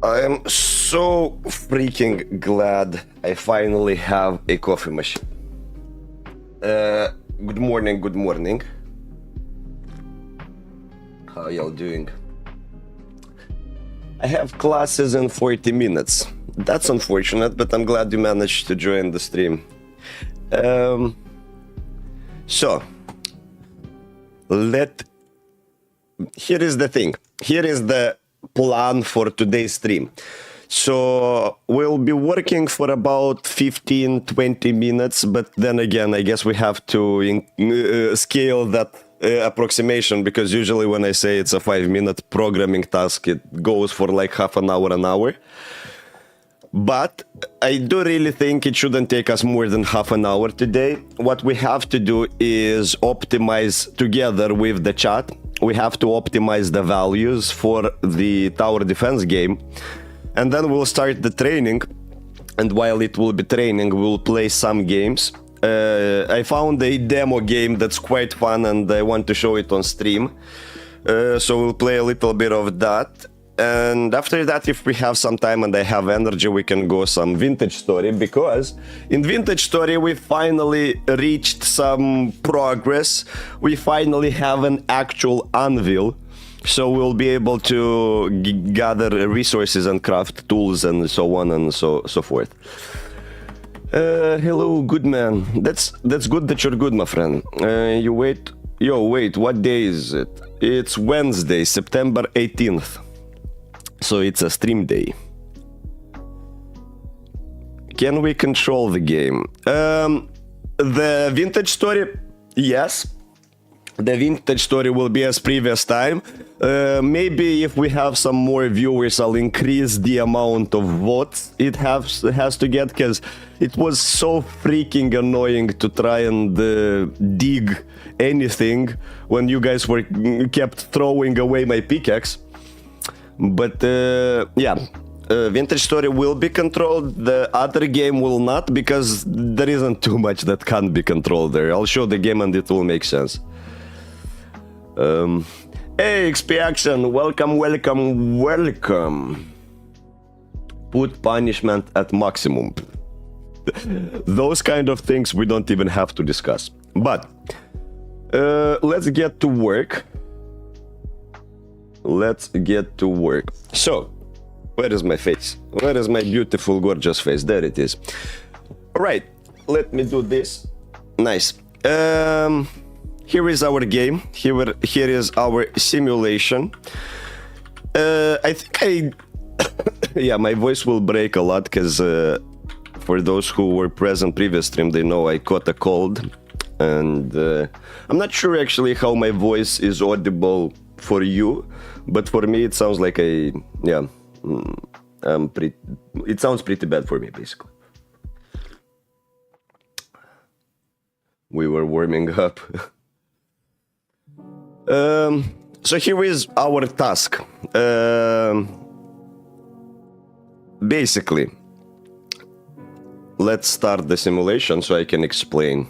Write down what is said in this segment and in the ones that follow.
I'm so freaking glad I finally have a coffee machine. Good morning, good morning. How y'all doing? I have classes in 40 minutes. That's unfortunate, but I'm glad you managed to join the stream. So, here is the thing. Here is the plan for today's stream. So we'll be working for about 15-20 minutes, but then again, I guess we have to scale that approximation, because usually when I say it's a 5-minute programming task, it goes for like half an hour. But I do really think it shouldn't take us more than half an hour today. What we have to do is optimize together with the chat. We have to optimize the values for the tower defense game. And then we'll start the training. And while it will be training, we'll play some games. I found a demo game that's quite fun and I want to show it on stream. So we'll play a little bit of that. And after that, if we have some time and I have energy, we can go some Vintage Story, because in Vintage Story we finally reached some progress. We finally have an actual anvil, so we'll be able to gather resources and craft tools and so on and so forth. Hello, good man. That's good that you're good, my friend. Wait, what day is it? It's Wednesday, September 18th. So it's a stream day. Can we control the game? The Vintage Story, yes. The Vintage Story will be as previous time. Maybe if we have some more viewers, I'll increase the amount of votes it has to get, because it was so freaking annoying to try and dig anything when you guys kept throwing away my pickaxe. But yeah, Vintage Story will be controlled. The other game will not, because there isn't too much that can't be controlled there. I'll show the game and it will make sense. Hey, XP Action, welcome. Put punishment at maximum. Those kind of things we don't even have to discuss. But let's get to work. So, where is my face? Where is my beautiful, gorgeous face? There it is. All right, let me do this. Nice. Here is our game. Here is our simulation. I think yeah, my voice will break a lot, because for those who were present previous stream, they know I caught a cold. And I'm not sure actually how my voice is audible for you, but for me it sounds like it sounds pretty bad for me, basically. We were warming up. So here is our task. Basically, let's start the simulation so I can explain.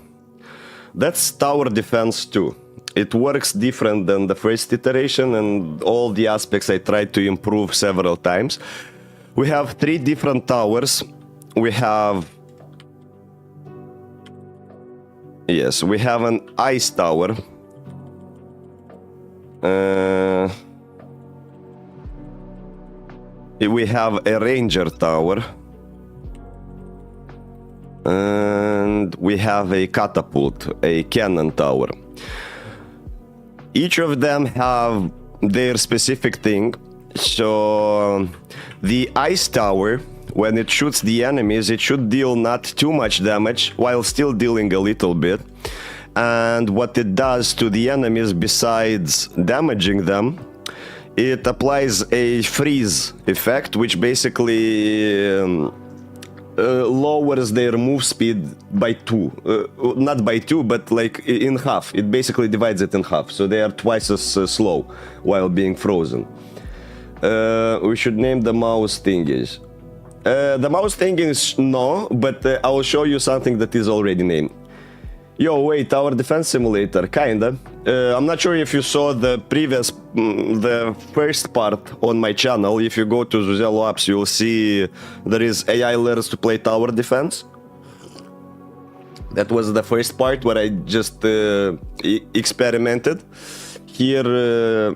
That's Tower Defense 2. It works different than the first iteration, and all the aspects I tried to improve several times. We have 3 different towers. We have an ice tower. We have a ranger tower. And we have a catapult, a cannon tower. Each of them have their specific thing. So the ice tower, when it shoots the enemies, it should deal not too much damage while still dealing a little bit. And what it does to the enemies, besides damaging them, it applies a freeze effect, which basically lowers their move speed by 2. Not by 2, but like in half. It basically divides it in half, so they are twice as slow while being frozen. We should name the mouse thingies. The mouse thingies, no, but I will show you something that is already named. Yo, wait, Tower Defense Simulator, kinda. I'm not sure if you saw the previous, the first part on my channel. If you go to Zuzello apps, you'll see there is AI learns to play Tower Defense. That was the first part where I just experimented. Here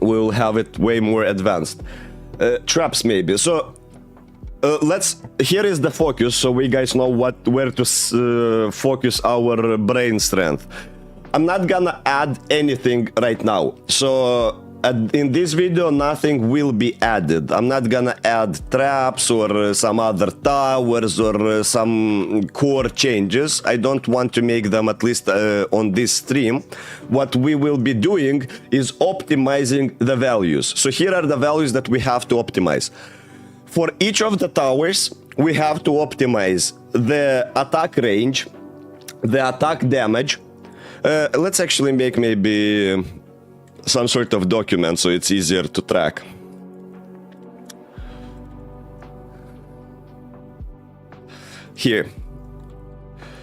we'll have it way more advanced. Traps maybe. So here is the focus, so we guys know where to focus our brain strength. I'm not gonna add anything right now, so in this video nothing will be added. I'm not gonna add traps or some other towers or some core changes. I don't want to make them, at least on this stream. What we will be doing is optimizing the values. So here are the values that we have to optimize. For each of the towers, we have to optimize the attack range, the attack damage. Let's actually make maybe some sort of document so it's easier to track. Here.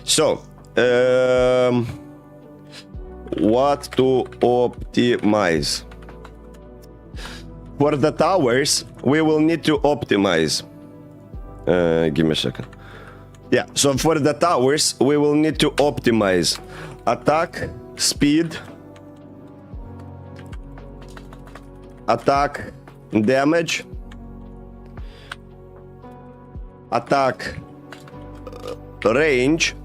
So, what to optimize? For the towers, we will need to optimize. Give me a second. Yeah, so for the towers, we will need to optimize attack speed, attack damage, attack range,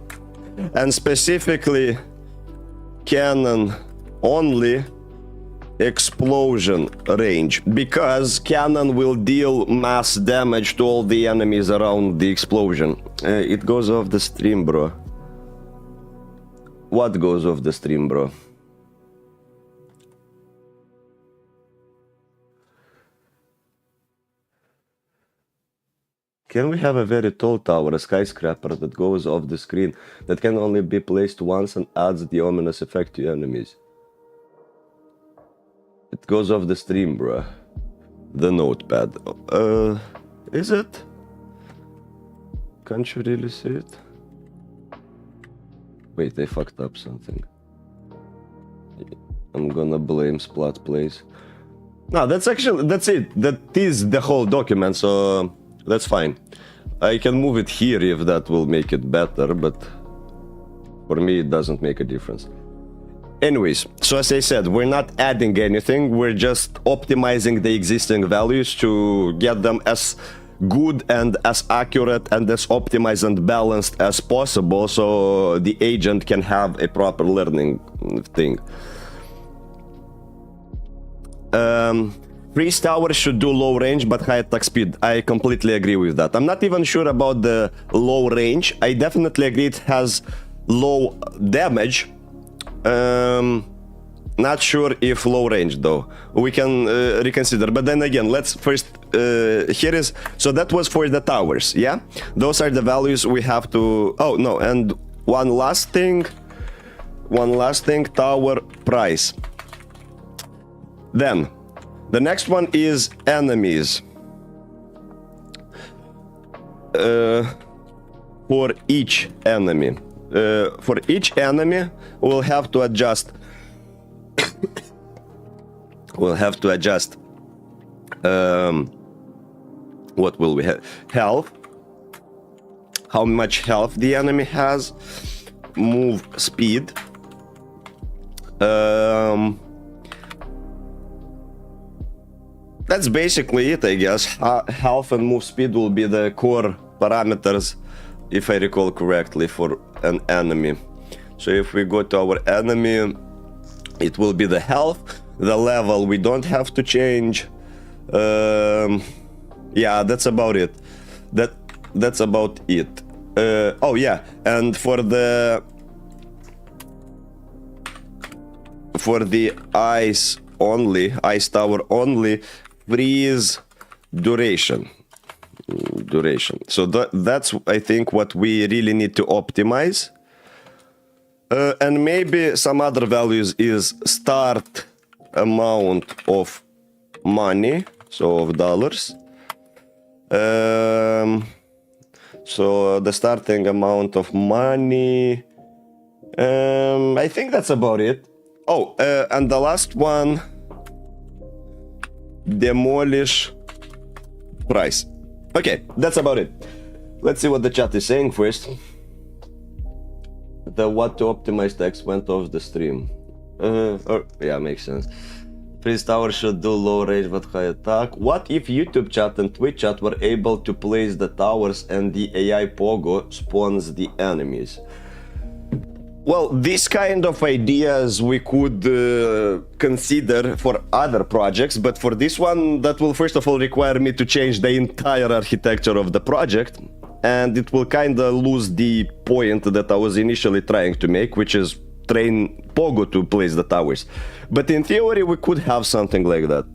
and specifically cannon only explosion range, because cannon will deal mass damage to all the enemies around the explosion. It goes off the stream, bro. What goes off the stream, bro? Can we have a very tall tower, a skyscraper that goes off the screen, that can only be placed once and adds the ominous effect to enemies? It goes off the stream, bruh. The notepad. Is it? Can't you really see it? Wait, I fucked up something. I'm gonna blame Splat Plays. No, that's it. That is the whole document, so that's fine. I can move it here if that will make it better, but for me it doesn't make a difference. Anyways, so as I said, we're not adding anything, we're just optimizing the existing values to get them as good and as accurate and as optimized and balanced as possible, so the agent can have a proper learning thing. Freeze towers should do low range but high attack speed. I completely agree with that. I'm not even sure about the low range. I definitely agree it has low damage. Not sure if low range though. We can reconsider. But then again, let's first here is, so that was for the towers, yeah? Those are the values we have to. Oh no, and one last thing, tower price. Then the next one is enemies. For each enemy. For each enemy, we'll have to adjust. We'll have to adjust. What will we have? Health. How much health the enemy has. Move speed. That's basically it, I guess. Health and move speed will be the core parameters, if I recall correctly, for an enemy. So if we go to our enemy, it will be the health, the level we don't have to change. Yeah, that's about it. That's about it. Oh yeah, and for the ice tower only, freeze duration. So that's, I think, what we really need to optimize. And maybe some other values is start amount of money, so of dollars. So the starting amount of money I think that's about it. Oh, and the last one, demolish price. Okay, that's about it. Let's see what the chat is saying first. The what to optimize text went off the stream. Yeah, makes sense. Freeze tower should do low range but high attack. What if YouTube chat and Twitch chat were able to place the towers and the AI Pogo spawns the enemies? Well, these kind of ideas we could consider for other projects, but for this one, that will first of all require me to change the entire architecture of the project, and it will kind of lose the point that I was initially trying to make, which is train Pogo to place the towers. But in theory, we could have something like that.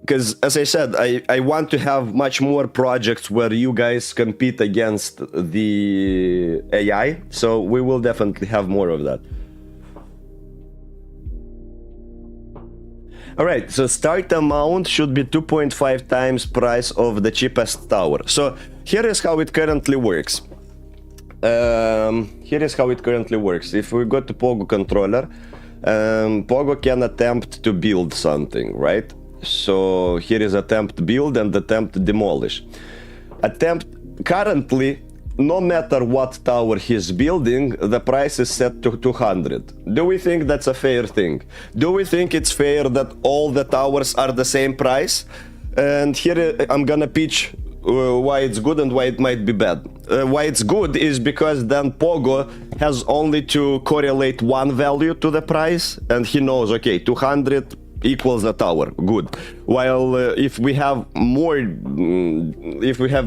Because as I said, I want to have much more projects where you guys compete against the AI, so we will definitely have more of that. Alright, so start amount should be 2.5 times price of the cheapest tower. So here is how it currently works. If we go to Pogo controller, Pogo can attempt to build something, right? So here is attempt build and attempt demolish. Currently, no matter what tower he's building, the price is set to 200. Do we think that's a fair thing? Do we think it's fair that all the towers are the same price? And here I'm gonna pitch why it's good and why it might be bad. Why it's good is because then Pogo has only to correlate one value to the price, and he knows, okay, 200 equals a tower, good. While if we have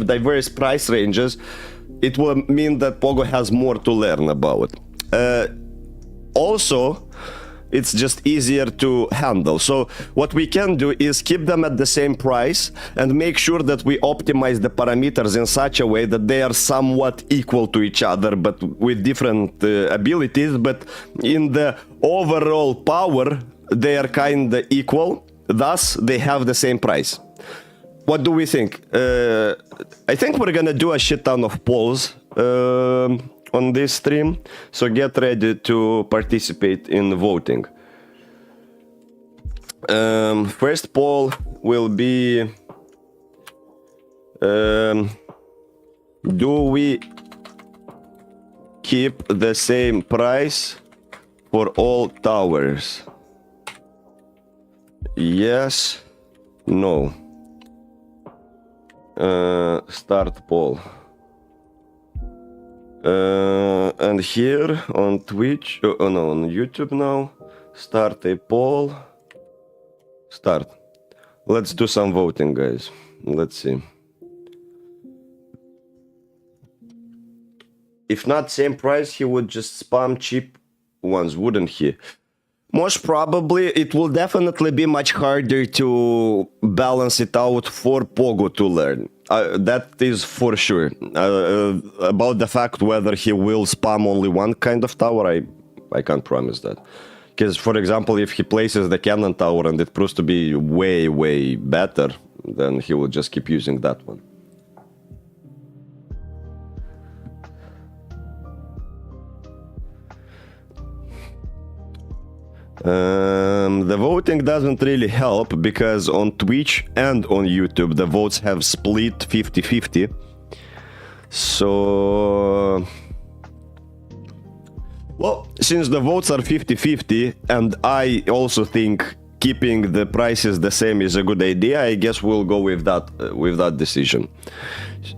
diverse price ranges, it will mean that Pogo has more to learn about. Also, it's just easier to handle. So what we can do is keep them at the same price and make sure that we optimize the parameters in such a way that they are somewhat equal to each other, but with different abilities. But in the overall power, they are kind of equal. Thus, they have the same price. What do we think? I think we're gonna do a shit ton of polls on this stream, so get ready to participate in voting. First poll will be, do we keep the same price for all towers? Yes, no. Start poll. And here on Twitch, no, on YouTube now, start a poll. Start. Let's do some voting, guys. Let's see. If not same price, he would just spam cheap ones, wouldn't he? Most probably, it will definitely be much harder to balance it out for Pogo to learn. That is for sure. About the fact whether he will spam only one kind of tower, I can't promise that. Because, for example, if he places the cannon tower and it proves to be way, way better, then he will just keep using that one. The voting doesn't really help because on Twitch and on YouTube the votes have split 50-50. So, well, since the votes are 50-50 and I also think keeping the prices the same is a good idea, I guess we'll go with that decision.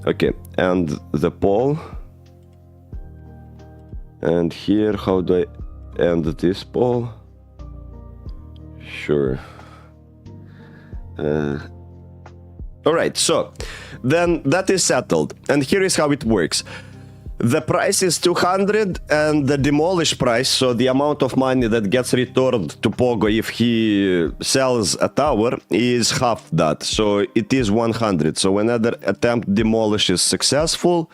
Okay, and the poll. And here, how do I end this poll? Sure. Alright, so then that is settled, and here is how it works. The price is 200 and the demolish price, so the amount of money that gets returned to Pogo if he sells a tower, is half that, so it is 100. So whenever attempt demolish is successful,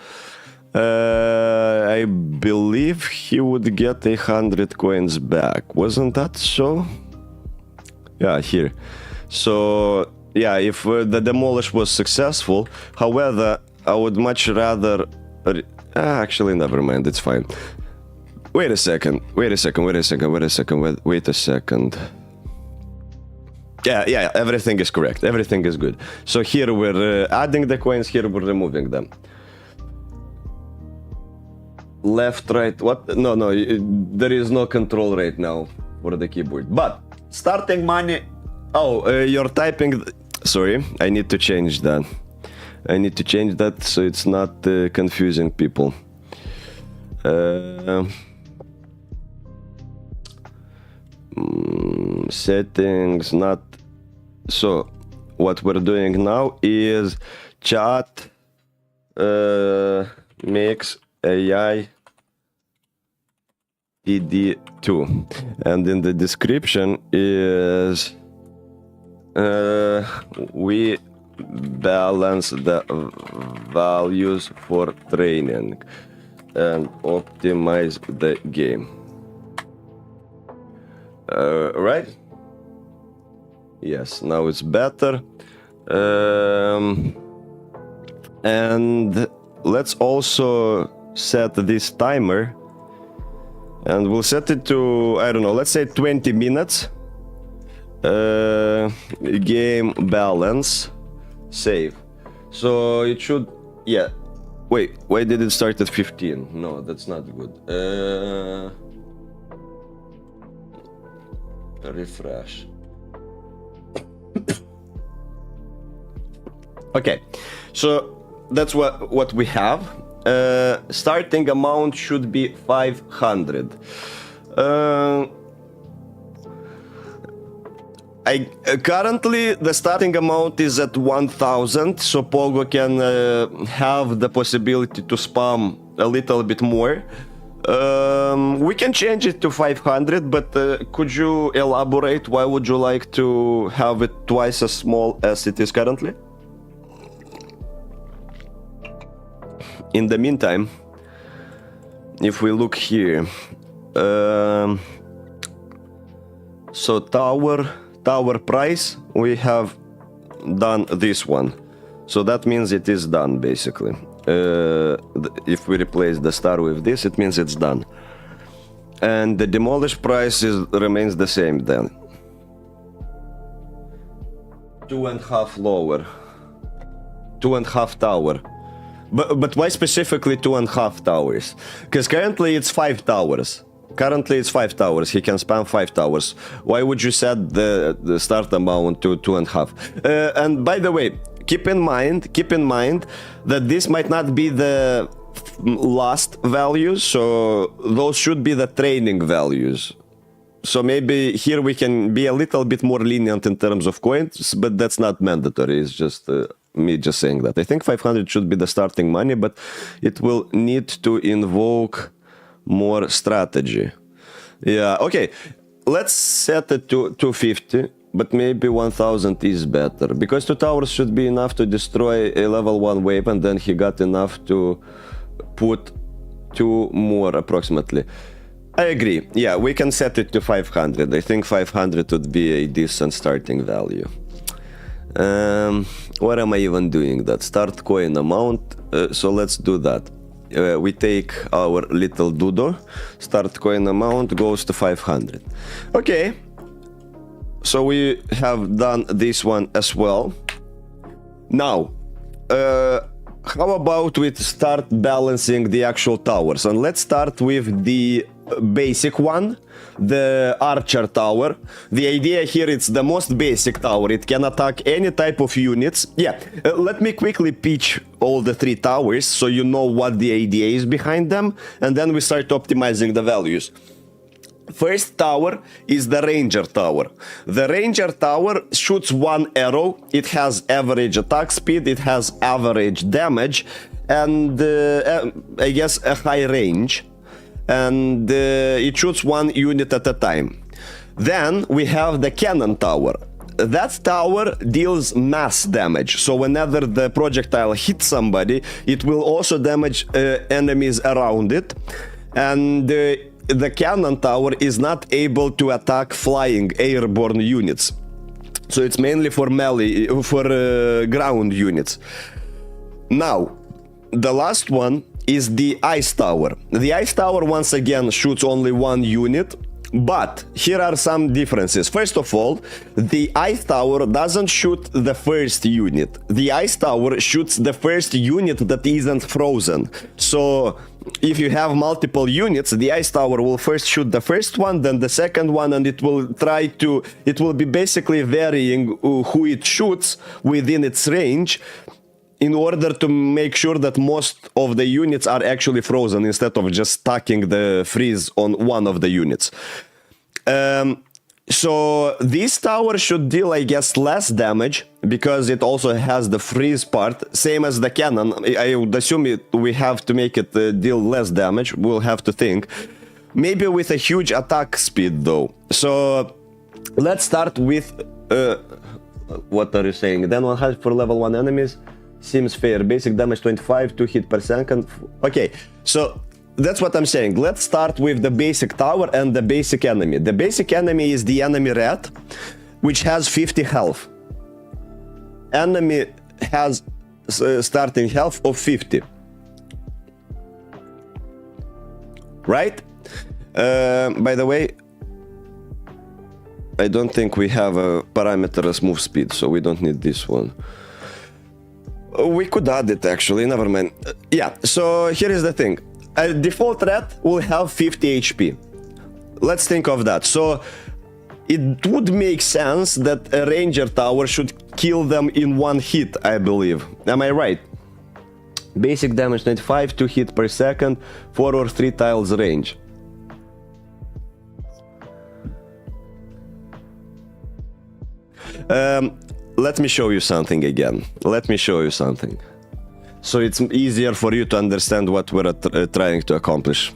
I believe he would get 100 coins back. Wasn't that so? Yeah, here. So yeah, if the demolish was successful. However, I would much rather... actually, never mind, it's fine. Wait a second. Yeah, everything is correct. Everything is good. So here we're adding the coins, here we're removing them. Left, right, what? No, there is no control right now for the keyboard. But starting money... Oh, you're typing... Sorry, I need to change that. So it's not confusing people. Settings, not... So, what we're doing now is chat makes AI PD2. And in the description is... we balance the values for training and optimize the game. Right? Yes, now it's better. And let's also set this timer, and we'll set it to, I don't know, let's say 20 minutes. Game balance, save. So it should, yeah. Wait, why did it start at 15? No, that's not good. Refresh. Okay, so that's what we have. Starting amount should be 500. Currently the starting amount is at 1000, so Pogo can have the possibility to spam a little bit more. We can change it to 500, but could you elaborate why would you like to have it twice as small as it is currently? In the meantime, if we look here, so tower price, we have done this one, so that means it is done basically. If we replace the star with this, it means it's done. And the demolish price remains the same then. 2.5 lower. 2.5 tower. But why specifically 2.5 towers? Because currently it's 5 towers. He can spam 5 towers. Why would you set the start amount to 2.5? And by the way, keep in mind that this might not be the last values, so those should be the training values. So maybe here we can be a little bit more lenient in terms of coins, but that's not mandatory. It's just me just saying that. I think 500 should be the starting money, but it will need to invoke more strategy. Yeah, okay. Let's set it to 250, but maybe 1000 is better, because 2 towers should be enough to destroy a level 1 wave, and then he got enough to put 2 more approximately. I agree. Yeah, we can set it to 500. I think 500 would be a decent starting value. What am I even doing that? Start coin amount. So let's do that. We take our little doodle. Start coin amount goes to 500. Okay. So we have done this one as well. Now, how about we start balancing the actual towers? And let's start with the basic one, the archer tower. The idea here, it's the most basic tower. It can attack any type of units. Yeah, let me quickly pitch all the 3 towers so you know what the idea is behind them, and then we start optimizing the values. First tower is the ranger tower. The ranger tower shoots 1 arrow. It has average attack speed, it has average damage, and I guess a high range. And it shoots 1 unit at a time. Then we have the cannon tower. That tower deals mass damage, so whenever the projectile hits somebody, it will also damage enemies around it. And the cannon tower is not able to attack flying airborne units. So it's mainly for melee, for ground units. Now, the last one is the Ice Tower. The Ice Tower once again shoots only one unit, but here are some differences. First of all, the Ice Tower doesn't shoot the first unit. The Ice Tower shoots the first unit that isn't frozen. So if you have multiple units, the Ice Tower will first shoot the first one, then the second one, and it will be basically varying who it shoots within its range, in order to make sure that most of the units are actually frozen instead of just stacking the freeze on one of the units. So this tower should deal, I guess, less damage because it also has the freeze part, same as the cannon. I would assume we have to make it deal less damage. We'll have to think. Maybe with a huge attack speed though. So let's start with what are you saying? Then 100 for level 1 enemies. Seems fair. Basic damage 25, 2 hit per second. Okay, so that's what I'm saying. Let's start with the basic tower and the basic enemy. The basic enemy is the enemy rat, which has 50 health. Enemy has starting health of 50. Right? By the way, I don't think we have a parameter as move speed, so we don't need this one. We could add it actually, never mind. Yeah, so here is the thing. A default rat will have 50 HP. Let's think of that. So it would make sense that a ranger tower should kill them in one hit, I believe. Am I right? Basic damage 25, 2 hit per second, 4 or 3 tiles range. Let me show you something again. Let me show you something. So it's easier for you to understand what we're trying to accomplish.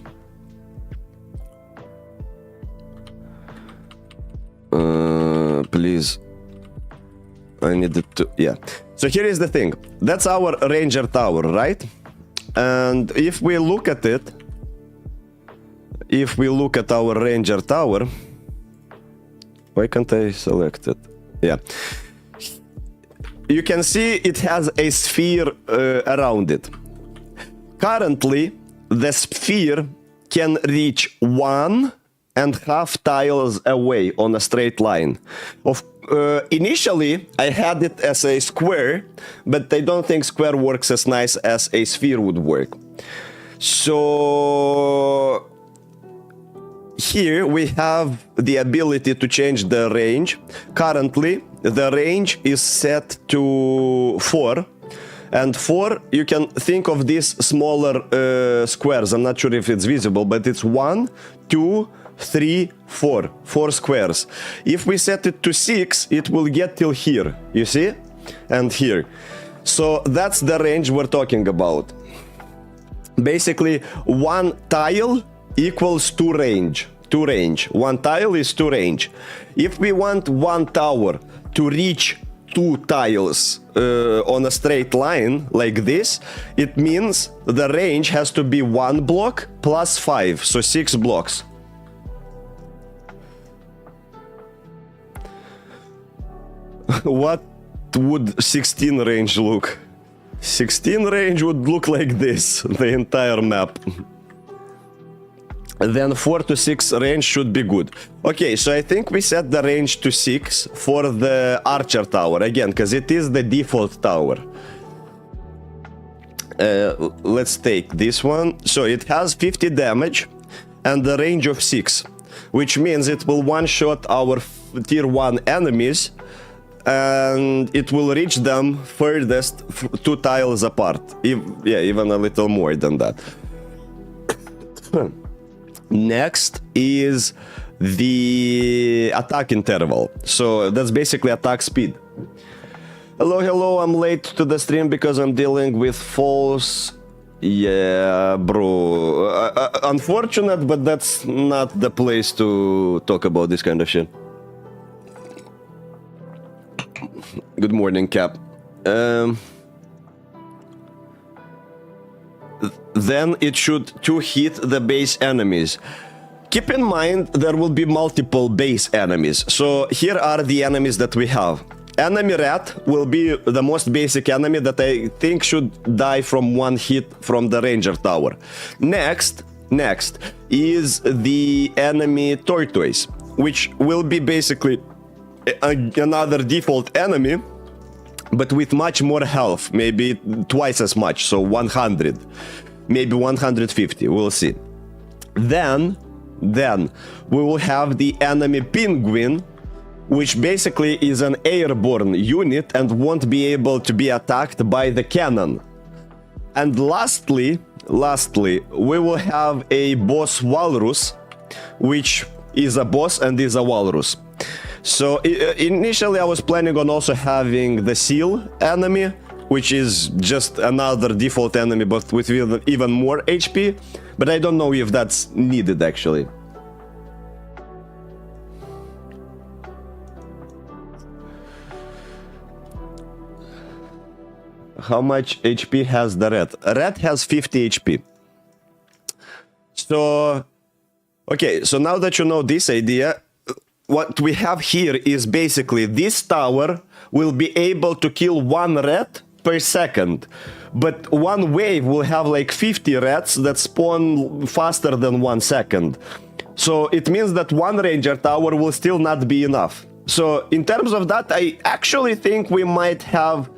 Please. I needed to... Yeah. So here is the thing. That's our ranger tower, right? And if we look at it... If we look at our ranger tower... Why can't I select it? Yeah. You can see it has a sphere around it. Currently, the sphere can reach 1.5 tiles away on a straight line. Initially, I had it as a square, but I don't think square works as nice as a sphere would work. So here we have the ability to change the range. Currently, the range is set to 4. And 4, you can think of these smaller squares. I'm not sure if it's visible, but it's 1, 2, 3, 4. 4 squares. If we set it to 6, it will get till here. You see? And here. So that's the range we're talking about. Basically, 1 tile equals 2 range. 2 range. 1 tile is 2 range. If we want 1 tower to reach 2 tiles on a straight line like this, it means the range has to be 1 block plus 5, so 6 blocks. What would 16 range look? 16 range would look like this, the entire map. Then 4 to 6 range should be good. Okay, so I think we set the range to 6 for the archer tower, again, because it is the default tower. Let's take this one. So it has 50 damage and the range of 6, which means it will one-shot our tier 1 enemies, and it will reach them furthest 2 tiles apart. Yeah, even a little more than that. Next is the attack interval. So that's basically attack speed. Hello, I'm late to the stream because I'm dealing with false... Yeah, bro. Unfortunate, but that's not the place to talk about this kind of shit. Good morning, Cap. Then it should 2 hit the base enemies. keep in mind there will be multiple base enemies. So here are the enemies that we have. Enemy rat will be the most basic enemy that I think should die from one hit from the ranger tower. Next is the enemy tortoise, which will be basically another default enemy, but with much more health, maybe twice as much, so 100, maybe 150, we'll see. Then we will have the enemy penguin, which basically is an airborne unit and won't be able to be attacked by the cannon. And lastly, we will have a boss walrus, which is a boss and is a walrus. So initially I was planning on also having the seal enemy, which is just another default enemy but with even more HP, but I don't know if that's needed actually. How much HP has the rat? Rat has 50 HP. So, okay, so now that you know this idea, what we have here is basically this tower will be able to kill one rat per second. But one wave will have like 50 rats that spawn faster than 1 second. So it means that one ranger tower will still not be enough. So in terms of that, I actually think we might have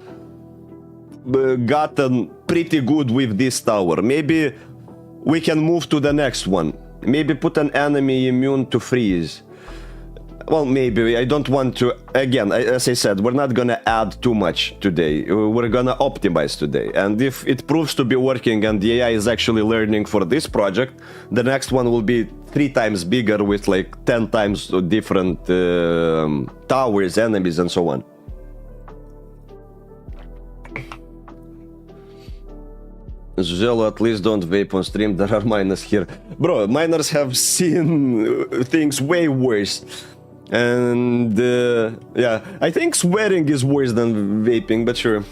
gotten pretty good with this tower. Maybe we can move to the next one. Maybe put an enemy immune to freeze. Well, maybe. I don't want to... Again, as I said, we're not gonna add too much today. We're gonna optimize today. And if it proves to be working and the AI is actually learning for this project, the next one will be 3 times bigger with like 10 times different towers, enemies, and so on. Zelo, at least don't vape on stream. There are miners here. Bro, miners have seen things way worse. And yeah, I think swearing is worse than vaping, but sure.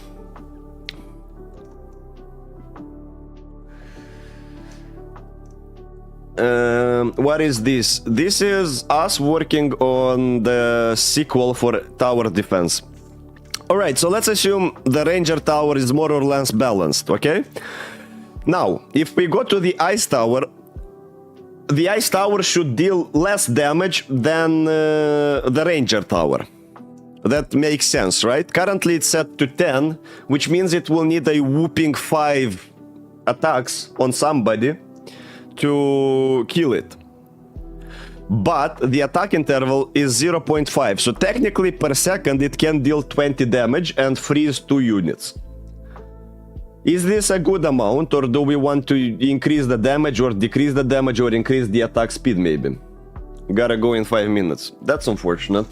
What is this? This is us working on the sequel for Tower Defense. Alright, so let's assume the Ranger Tower is more or less balanced, okay? Now, if we go to the Ice Tower, the Ice Tower should deal less damage than the Ranger Tower. That makes sense, right? Currently it's set to 10, which means it will need a whooping 5 attacks on somebody to kill it. But the attack interval is 0.5, so technically per second it can deal 20 damage and freeze 2 units. Is this a good amount, or do we want to increase the damage or decrease the damage or increase the attack speed maybe? Gotta go in 5 minutes. That's unfortunate.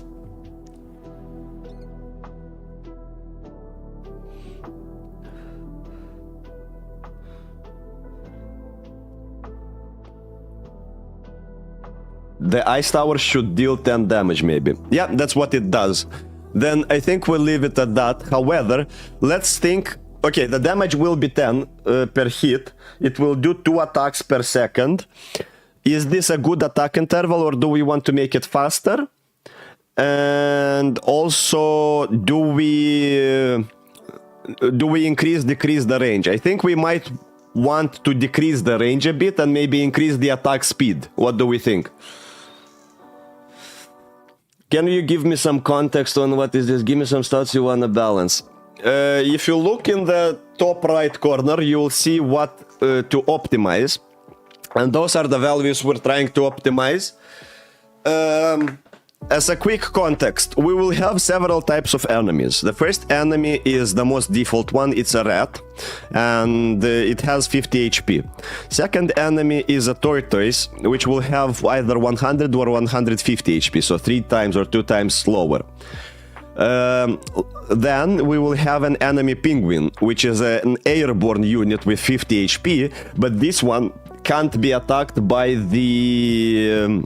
The Ice Tower should deal 10 damage maybe. Yeah, that's what it does. Then I think we'll leave it at that. However, let's think... Okay, the damage will be 10 per hit. It will do 2 attacks per second. Is this a good attack interval, or do we want to make it faster? And also, do we increase, decrease the range? I think we might want to decrease the range a bit and maybe increase the attack speed. What do we think? Can you give me some context on what is this? Give me some stats you want to balance. If you look in the top right corner, you will see what to optimize. And those are the values we're trying to optimize. As a quick context, we will have several types of enemies. The first enemy is the most default one, it's a rat, and it has 50 HP. Second enemy is a tortoise, which will have either 100 or 150 HP, so 3 times or 2 times slower. Then we will have an enemy penguin, which is an airborne unit with 50 HP, but this one can't be attacked by the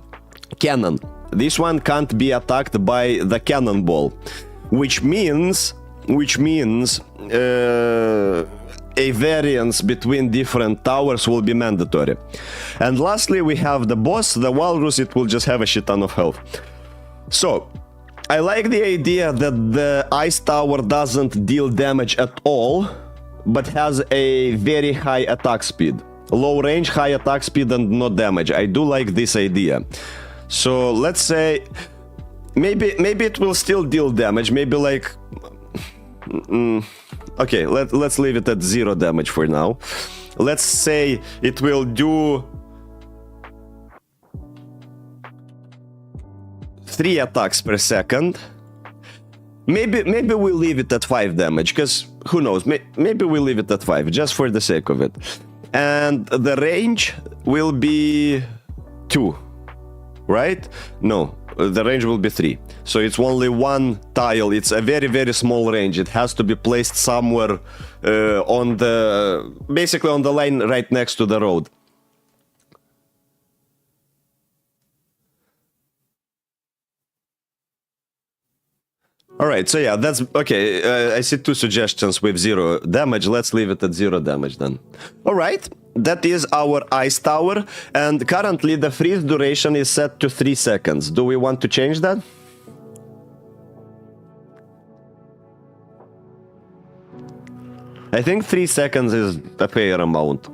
cannon. This one can't be attacked by the cannonball, which means a variance between different towers will be mandatory. And lastly, we have the boss, the Walrus. It will just have a shit ton of health. So, I like the idea that the Ice Tower doesn't deal damage at all, but has a very high attack speed. Low range, high attack speed, and no damage. I do like this idea. So, let's say... Maybe it will still deal damage. Maybe like... okay, let's leave it at 0 damage for now. Let's say it will do 3 attacks per second. Maybe we leave it at 5 damage, because who knows? Maybe we leave it at 5 just for the sake of it. And the range will be 2, right? No. The range will be 3. So it's only 1 tile. It's a very, very small range. It has to be placed somewhere on the... basically on the line right next to the road. Alright, so yeah, that's... okay, I see 2 suggestions with 0 damage. Let's leave it at 0 damage then. Alright. That is our Ice Tower, and currently the freeze duration is set to 3 seconds. Do we want to change that? I think 3 seconds is a fair amount.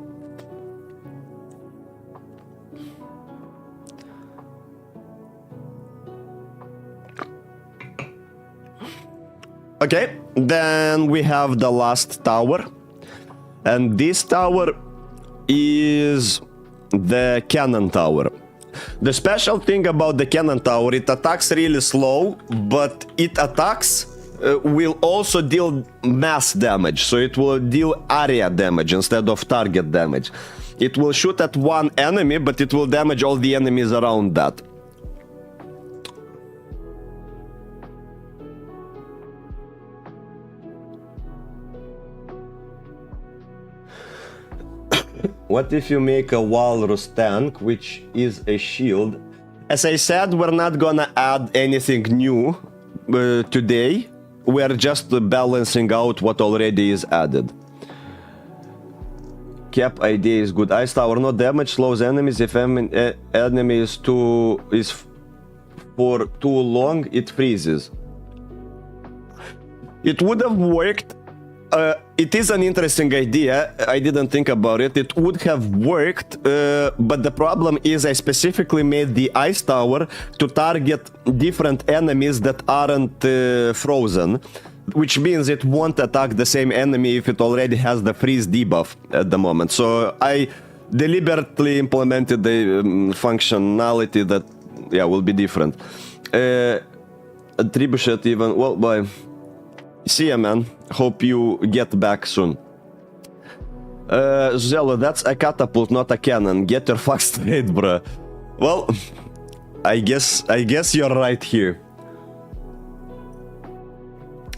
Okay, then we have the last tower, and this tower is the cannon tower. The special thing about the cannon tower, it attacks really slow, but it attacks will also deal mass damage, so it will deal area damage instead of target damage. It will shoot at one enemy, but it will damage all the enemies around that. What if you make a Walrus tank, which is a shield? As I said, we're not gonna add anything new today. We're just balancing out what already is added. Cap idea is good. Ice Tower, no damage, slows enemies. If enemy is for too long, it freezes. It would have worked. It is an interesting idea. I didn't think about it. It would have worked, but the problem is I specifically made the Ice Tower to target different enemies that aren't frozen, which means it won't attack the same enemy if it already has the freeze debuff at the moment. So I deliberately implemented the functionality that, yeah, will be different. Trebuchet even, well, bye. See ya, man. Hope you get back soon. Zello, that's a catapult, not a cannon. Get your fuck straight, bruh. Well, I guess you're right here.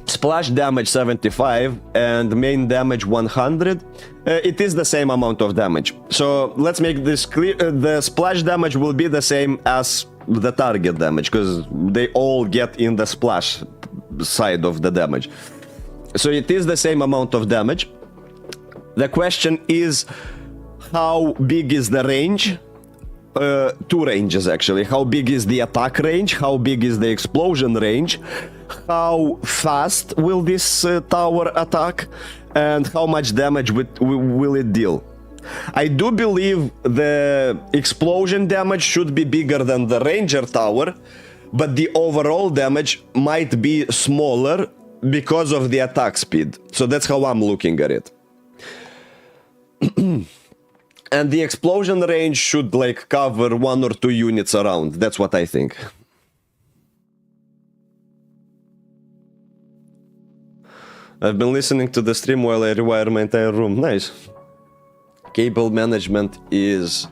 Splash damage 75 and main damage 100. It is the same amount of damage. So let's make this clear. The splash damage will be the same as the target damage, because they all get in the splash side of the damage. So it is the same amount of damage. The question is, how big is the range? 2 ranges actually. How big is the attack range? How big is the explosion range? How fast will this tower attack? And how much damage will it deal? I do believe the explosion damage should be bigger than the Ranger Tower, but the overall damage might be smaller because of the attack speed. So that's how I'm looking at it. And the explosion range should like cover 1 or 2 units around. That's what I think. I've been listening to the stream while I rewire my entire room. Nice. Cable management is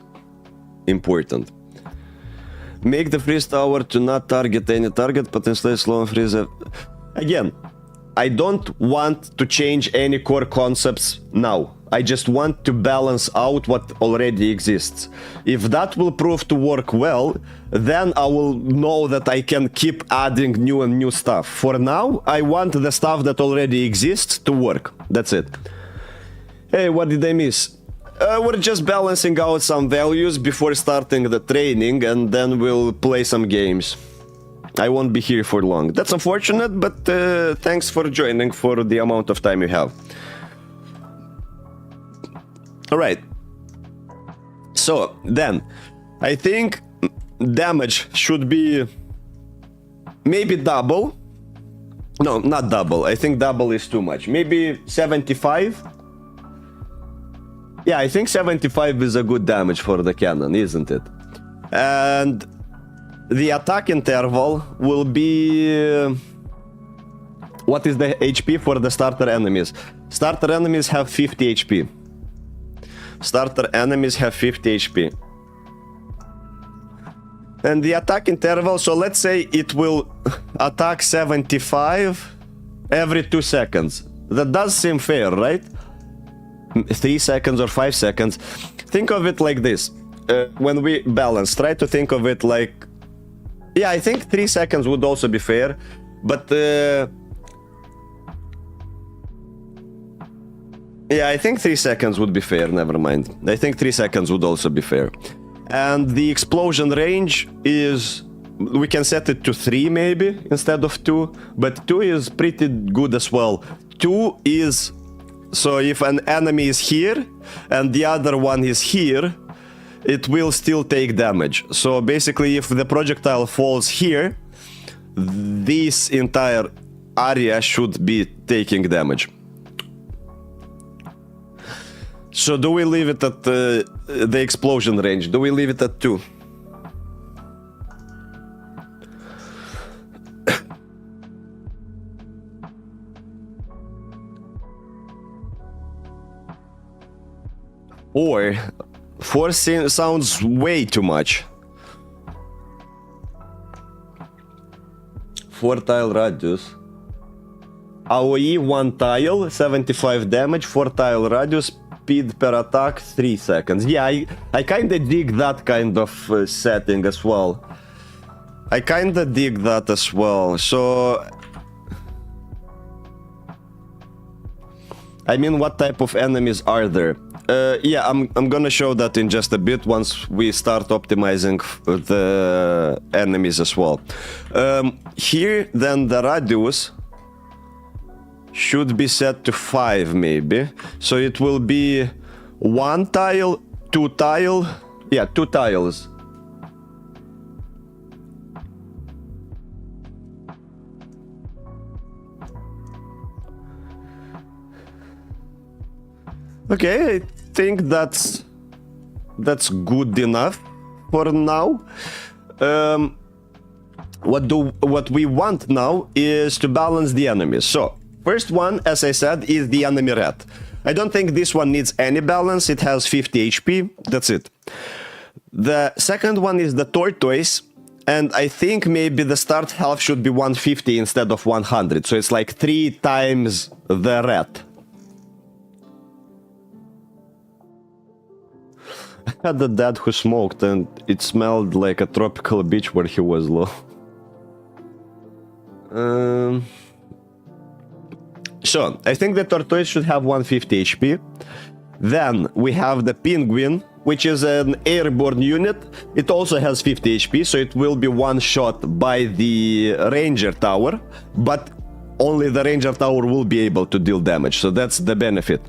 important. Make the freeze tower to not target any target, but instead slow and freeze. Again, I don't want to change any core concepts now. I just want to balance out what already exists. If that will prove to work well, then I will know that I can keep adding new and new stuff. For now, I want the stuff that already exists to work. That's it. Hey, what did I miss? We're just balancing out some values before starting the training, and then we'll play some games. I won't be here for long. That's unfortunate, but thanks for joining for the amount of time you have. Alright. So, then, I think damage should be maybe double. No, not double. I think double is too much. Maybe 75? Yeah, I think 75 is a good damage for the cannon, isn't it? And the attack interval will be... what is the HP for the starter enemies? Starter enemies have 50 HP. Starter enemies have 50 HP. And the attack interval, so let's say it will attack 75 every 2 seconds. That does seem fair, right? 3 seconds or 5 seconds. Think of it like this. When we balance, try to think of it like... yeah, I think 3 seconds would also be fair, but... yeah, I think 3 seconds would be fair, never mind. I think 3 seconds would also be fair. And the explosion range is... we can set it to 3 maybe, instead of 2, but 2 is pretty good as well. 2 is... so if an enemy is here, and the other one is here, it will still take damage. So basically, if the projectile falls here, this entire area should be taking damage. So do we leave it at the explosion range? Do we leave it at 2? Or 4 sounds way too much. 4 tile radius. AoE 1 tile, 75 damage, 4 tile radius, speed per attack 3 seconds. Yeah, I kinda dig that kind of setting as well. I kinda dig that as well. So... I mean, what type of enemies are there? Yeah, I'm gonna show that in just a bit once we start optimizing the enemies as well. Here, then, the radius should be set to 5, maybe. So it will be 1 tile, 2 tile... yeah, 2 tiles. Okay, I think that's good enough for now. What we want now is to balance the enemies. So, first one, as I said, is the enemy rat. I don't think this one needs any balance. It has 50 HP. That's it. The second one is the tortoise. And I think maybe the start health should be 150 instead of 100. So it's like 3 times the rat. I had a dad who smoked and it smelled like a tropical beach where he was low. So, I think the tortoise should have 150 HP. Then we have the penguin, which is an airborne unit. It also has 50 HP, so it will be one shot by the ranger tower, but only the ranger tower will be able to deal damage, so that's the benefit.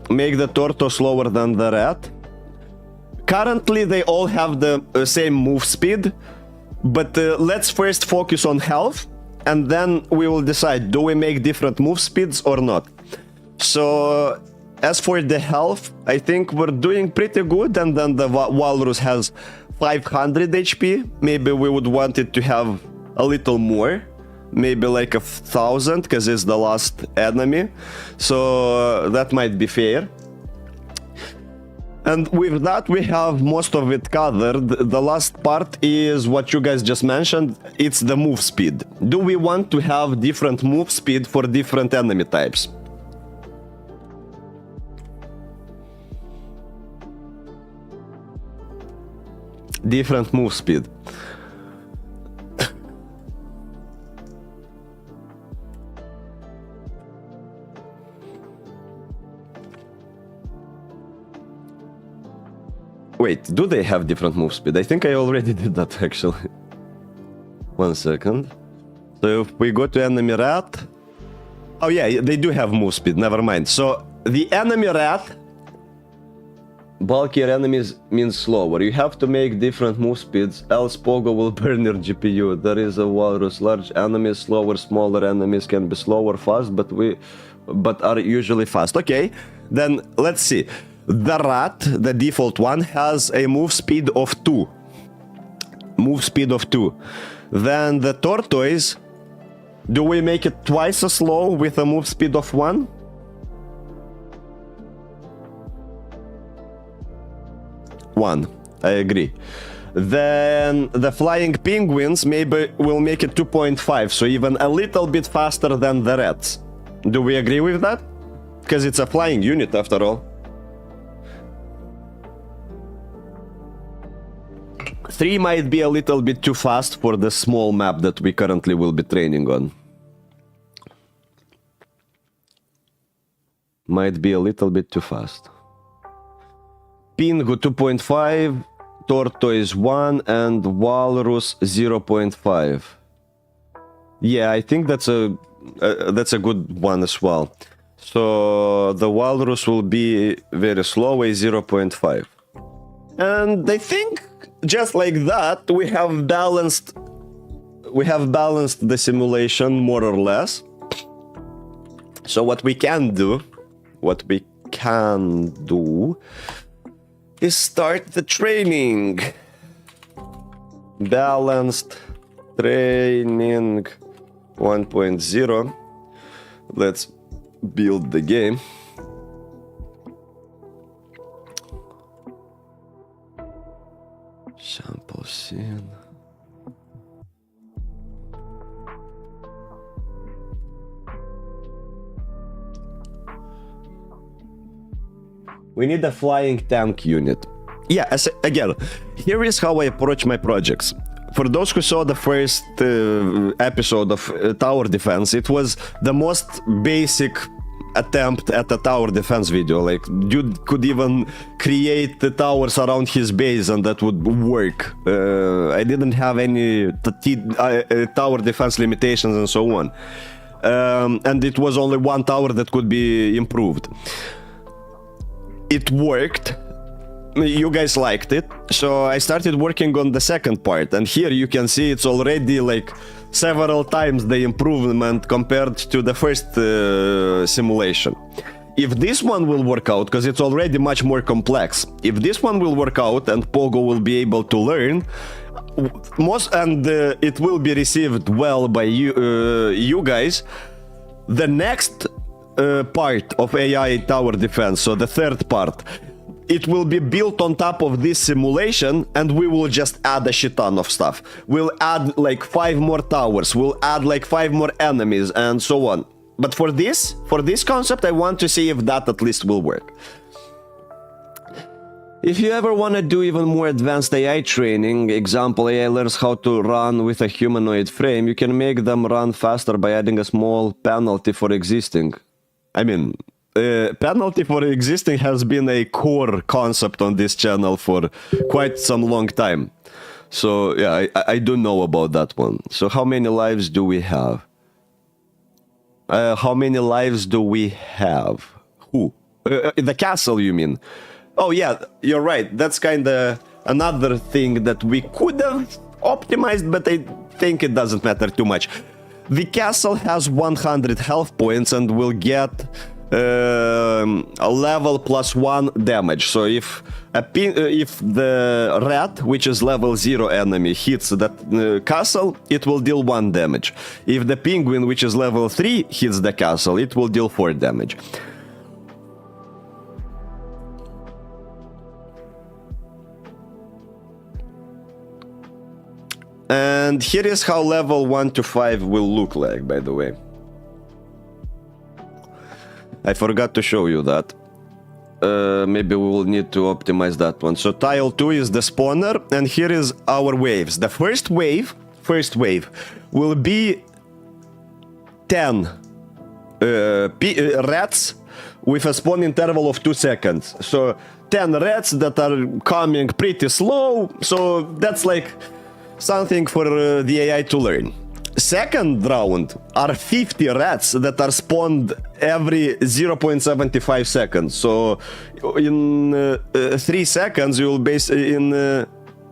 Make the tortoise slower than the rat. Currently they all have the same move speed, but let's first focus on health, and then we will decide, do we make different move speeds or not. So as for the health, I think we're doing pretty good, and then the walrus has 500 HP. Maybe we would want it to have a little more. Maybe like 1,000, because it's the last enemy. So that might be fair. And with that, we have most of it covered. The last part is what you guys just mentioned. It's the move speed. Do we want to have different move speed for different enemy types? Different move speed. Wait, do they have different move speed? I think I already did that, actually. 1 second. So if we go to enemy rat... Oh yeah, they do have move speed, never mind. So the enemy rat... Bulkier enemies means slower. You have to make different move speeds, else Pogo will burn your GPU. There is a walrus. Large enemies, slower, smaller enemies can be slower, fast, but are usually fast. Okay, then let's see. The rat, the default one, has a move speed of 2. Move speed of 2. Then the tortoise, do we make it twice as slow with a move speed of 1? I agree. Then the flying penguins maybe will make it 2.5, so even a little bit faster than the rats. Do we agree with that? Because it's a flying unit after all. 3 might be a little bit too fast for the small map that we currently will be training on. Might be a little bit too fast. Pingu 2.5, tortoise 1, and walrus 0.5. Yeah, I think that's a good one as well. So the walrus will be very slow, a 0.5. And I think just like that we have balanced the simulation more or less. So what we can do is start the training. Balanced training 1.0. Let's build the game. Sample scene. We need a flying tank unit. Yeah, again, here is how I approach my projects. For those who saw the first episode of Tower Defense, it was the most basic attempt at a tower defense video. Like, dude could even create the towers around his base and that would work. I didn't have any tower defense limitations and so on. And it was only one tower that could be improved. It worked. You guys liked it, so I started working on the second part, and here you can see it's already like several times the improvement compared to the first simulation. If this one will work out, because it's already much more complex, if this one will work out and Pogo will be able to learn, it will be received well by you guys, the next part of AI Tower Defense, so the third part, it will be built on top of this simulation, and we will just add a shit ton of stuff. We'll add like 5 more towers, we'll add like 5 more enemies, and so on. But for this concept, I want to see if that at least will work. If you ever want to do even more advanced AI training, example, AI learns how to run with a humanoid frame, you can make them run faster by adding a small penalty for existing. I mean, penalty for existing has been a core concept on this channel for quite some long time. So yeah, I do know about that one. So how many lives do we have? How many lives do we have? Who? The castle, you mean? Oh yeah, you're right. That's kind of another thing that we could have optimized, but I think it doesn't matter too much. The castle has 100 health points and will get a level +1 damage. So if the rat, which is level 0 enemy, hits that castle, it will deal 1 damage. If the penguin, which is level 3, hits the castle, it will deal 4 damage. And here is how level 1 to 5 will look like, by the way. I forgot to show you that. Maybe we will need to optimize that one. So tile 2 is the spawner, and here is our waves. The first wave will be 10 rats with a spawn interval of 2 seconds. So 10 rats that are coming pretty slow, so that's like something for the AI to learn. Second round are 50 rats that are spawned every 0.75 seconds. So in 3 seconds, you'll in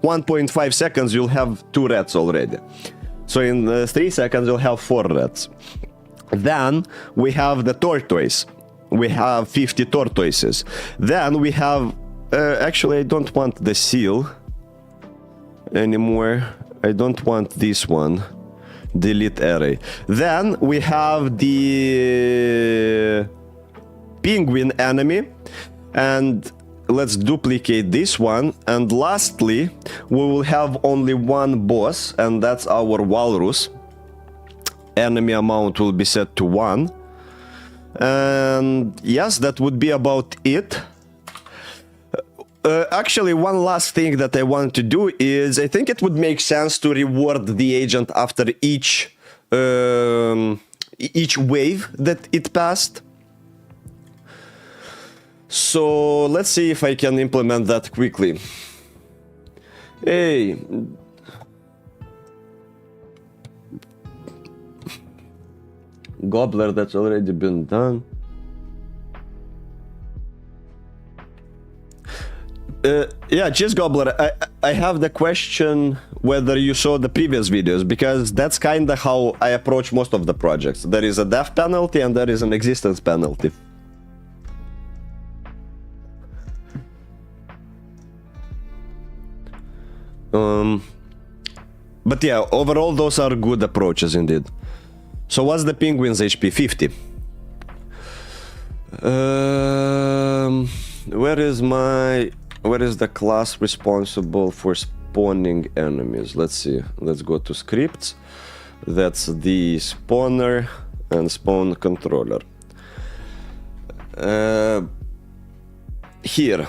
1.5 seconds, you'll have 2 rats already. So in 3 seconds, you'll have 4 rats. Then we have the tortoise. We have 50 tortoises. Then we have... actually, I don't want the seal anymore. I don't want this one. Delete array. Then we have the penguin enemy. And let's duplicate this one. And lastly, we will have only one boss. And that's our walrus. Enemy amount will be set to 1. And yes, that would be about it. Actually, one last thing that I want to do is I think it would make sense to reward the agent after each wave that it passed. So let's see if I can implement that quickly. Hey. Gobbler, that's already been done. Yeah, Cheese Gobbler, I have the question whether you saw the previous videos, because that's kind of how I approach most of the projects. There is a death penalty and there is an existence penalty. But yeah, overall those are good approaches indeed. So what's the penguin's HP? 50. Where is the class responsible for spawning enemies? Let's see. Let's go to scripts. That's the spawner and spawn controller. Here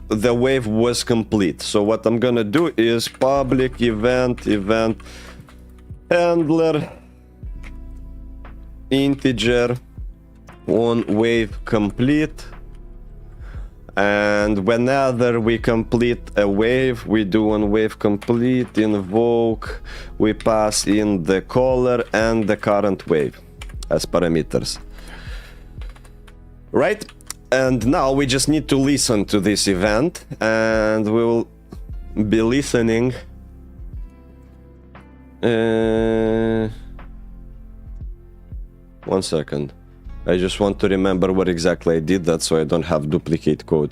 the wave was complete. So what I'm gonna do is public event handler integer on wave complete. And whenever we complete a wave, we do on wave complete invoke, we pass in the color and the current wave as parameters. Right? And now we just need to listen to this event, and we will be listening. One second. I just want to remember where exactly I did that so I don't have duplicate code.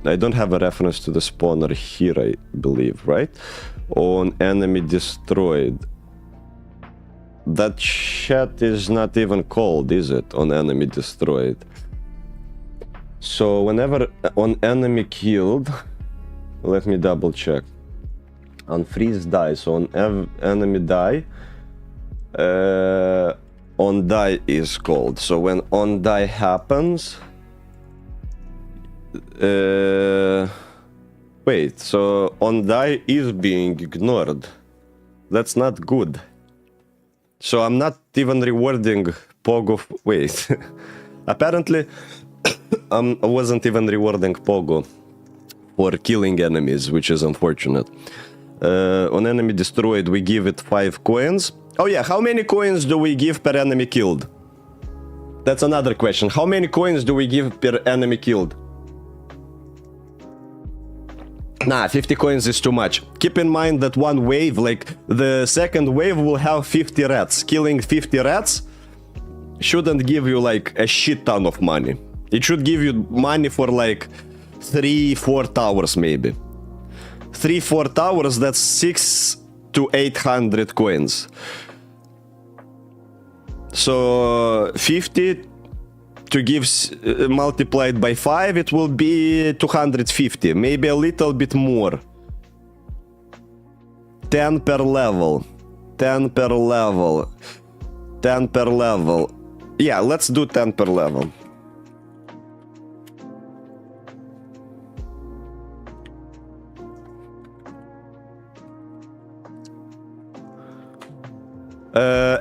I don't have a reference to the spawner here, I believe, right? On enemy destroyed. That chat is not even called, is it? On enemy destroyed. So whenever on enemy killed, let me double check. On freeze die, so on enemy die, on die is called. So when on die happens, wait, so on die is being ignored. That's not good. So I'm not even rewarding Pogo. Wait, apparently I wasn't even rewarding Pogo for killing enemies, which is unfortunate. On enemy destroyed, we give it 5 coins. Oh yeah, how many coins do we give per enemy killed? That's another question. How many coins do we give per enemy killed? Nah, 50 coins is too much. Keep in mind that one wave, like the second wave, will have 50 rats. Killing 50 rats shouldn't give you like a shit ton of money. It should give you money for like 3-4 towers maybe. 3-4 towers, that's 600 to 800 coins. So 50 to give multiplied by 5, it will be 250, maybe a little bit more. 10 per level. 10 per level. 10 per level. Yeah, let's do 10 per level.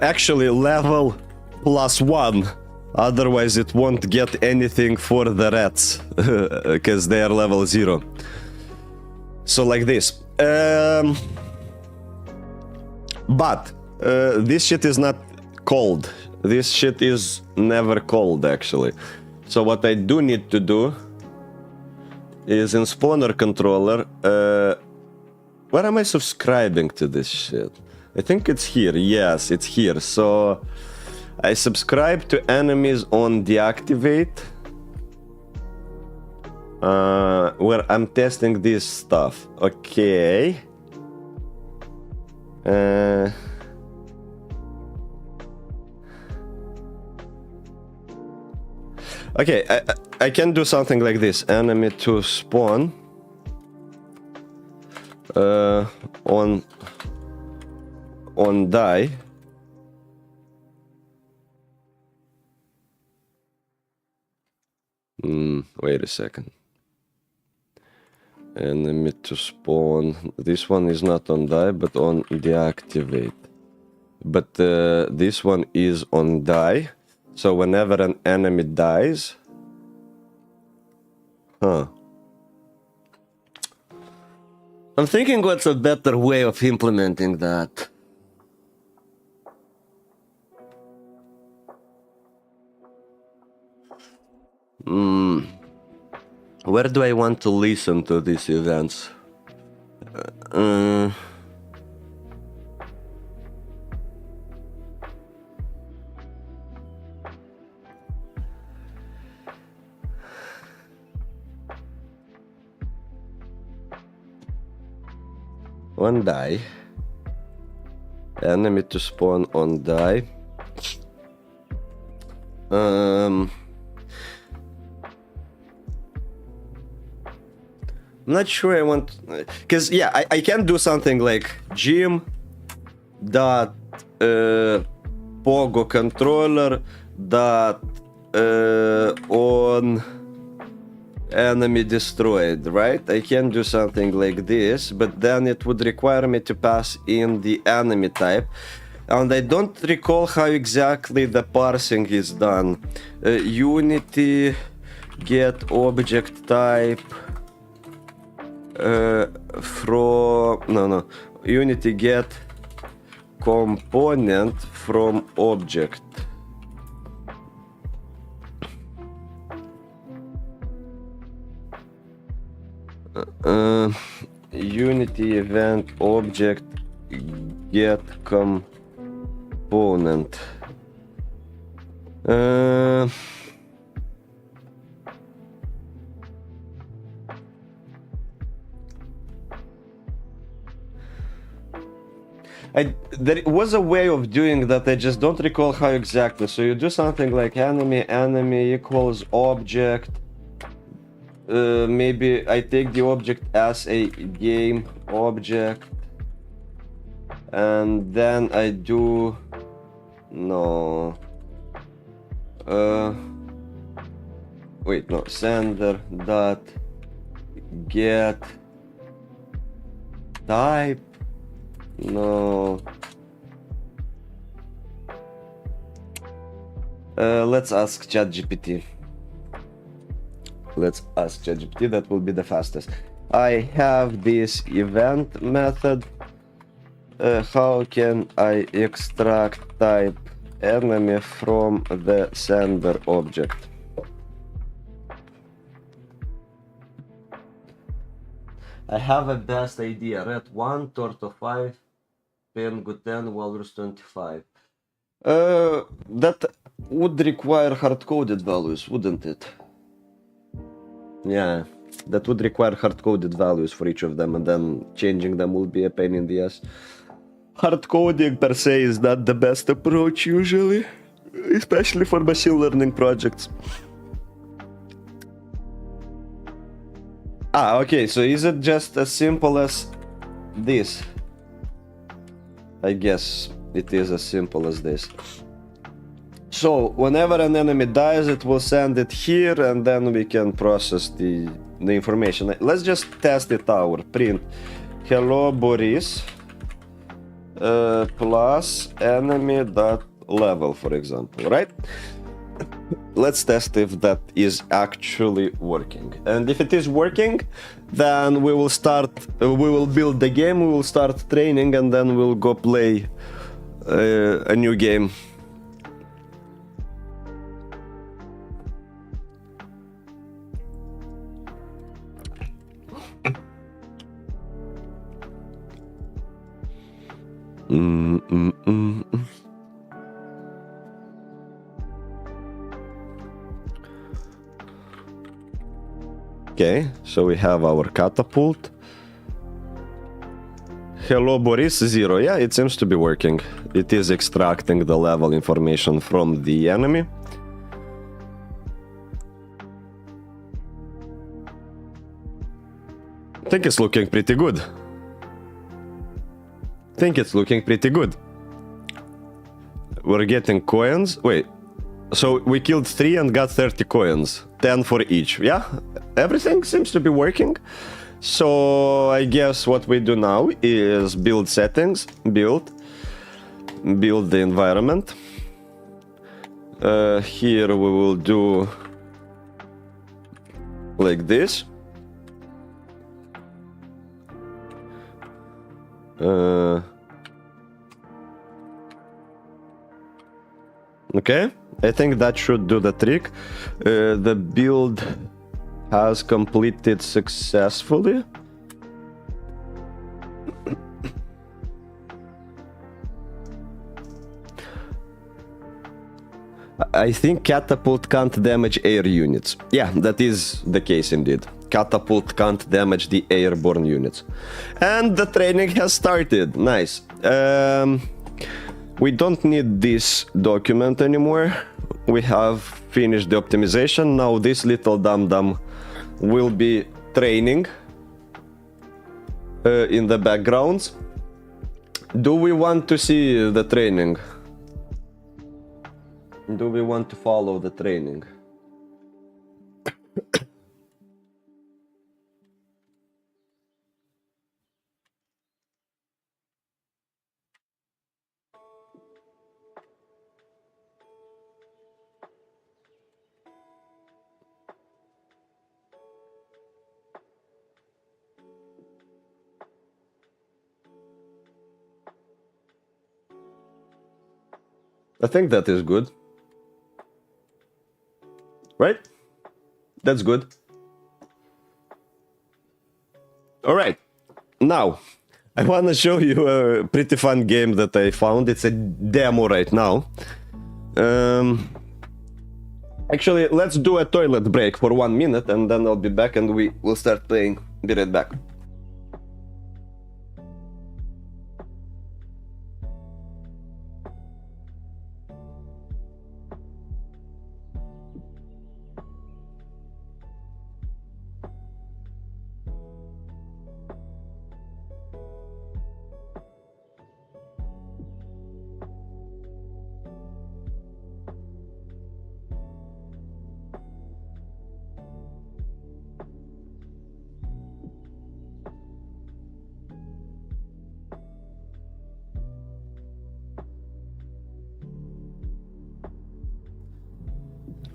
Actually, level +1 Otherwise, it won't get anything for the rats, because they are level 0. So like this. But this shit is not cold. This shit is never cold, actually. So what I do need to do is in spawner controller. Where am I subscribing to this shit? I think it's here. Yes, it's here. So I subscribe to enemies on deactivate, where I'm testing this stuff. Okay. Okay, I can do something like this. Enemy to spawn on die. Wait a second. Enemy to spawn. This one is not on die, but on deactivate. But this one is on die. So whenever an enemy dies... Huh. I'm thinking what's a better way of implementing that. Where do I want to listen to these events? On die. Enemy to spawn on die. I'm not sure I want, because yeah, I can do something like gym dot pogo controller dot on enemy destroyed, right? I can do something like this, but then it would require me to pass in the enemy type, and I don't recall how exactly the parsing is done. Unity get object type from Unity get component from object. Unity event object get component. There was a way of doing that, I just don't recall how exactly. So you do something like enemy equals object. Maybe I take the object as a game object, and then I do sender dot get type. Let's ask ChatGPT. That will be the fastest. I have this event method. How can I extract type enemy from the sender object? I have a best idea. Red 1, Torto 5, Pengu 10, Walrus 25. That would require hard-coded values, wouldn't it? Yeah, that would require hard-coded values for each of them, and then changing them will be a pain in the ass. Hard-coding per se is not the best approach usually, especially for machine learning projects. Okay, so is it just as simple as this? I guess it is as simple as this. So whenever an enemy dies, it will send it here, and then we can process the information. Let's just test it out. Print hello Boris plus enemy dot level, for example, right? let's test if that is actually working. And if it is working, then we will start, we will build the game, we will start training, and then we'll go play a new game. Okay, so we have our catapult. Hello Boris 0. Yeah, it seems to be working. It is extracting the level information from the enemy. I think it's looking pretty good. We're getting coins. Wait, so we killed 3 and got 30 coins. 10 for each. Yeah, everything seems to be working. So I guess what we do now is build settings, build the environment. Here we will do like this. Okay, I think that should do the trick. The build has completed successfully. I think catapult can't damage air units. Yeah, that is the case indeed. Catapult can't damage the airborne units. And the training has started. Nice. We don't need this document anymore. We have finished the optimization. Now this little dum-dum will be training in the backgrounds. Do we want to see the training? Do we want to follow the training? I think that is good. Right? That's good. All right. Now, I want to show you a pretty fun game that I found. It's a demo right now. Actually, let's do a toilet break for 1 minute and then I'll be back and we will start playing. Be right back.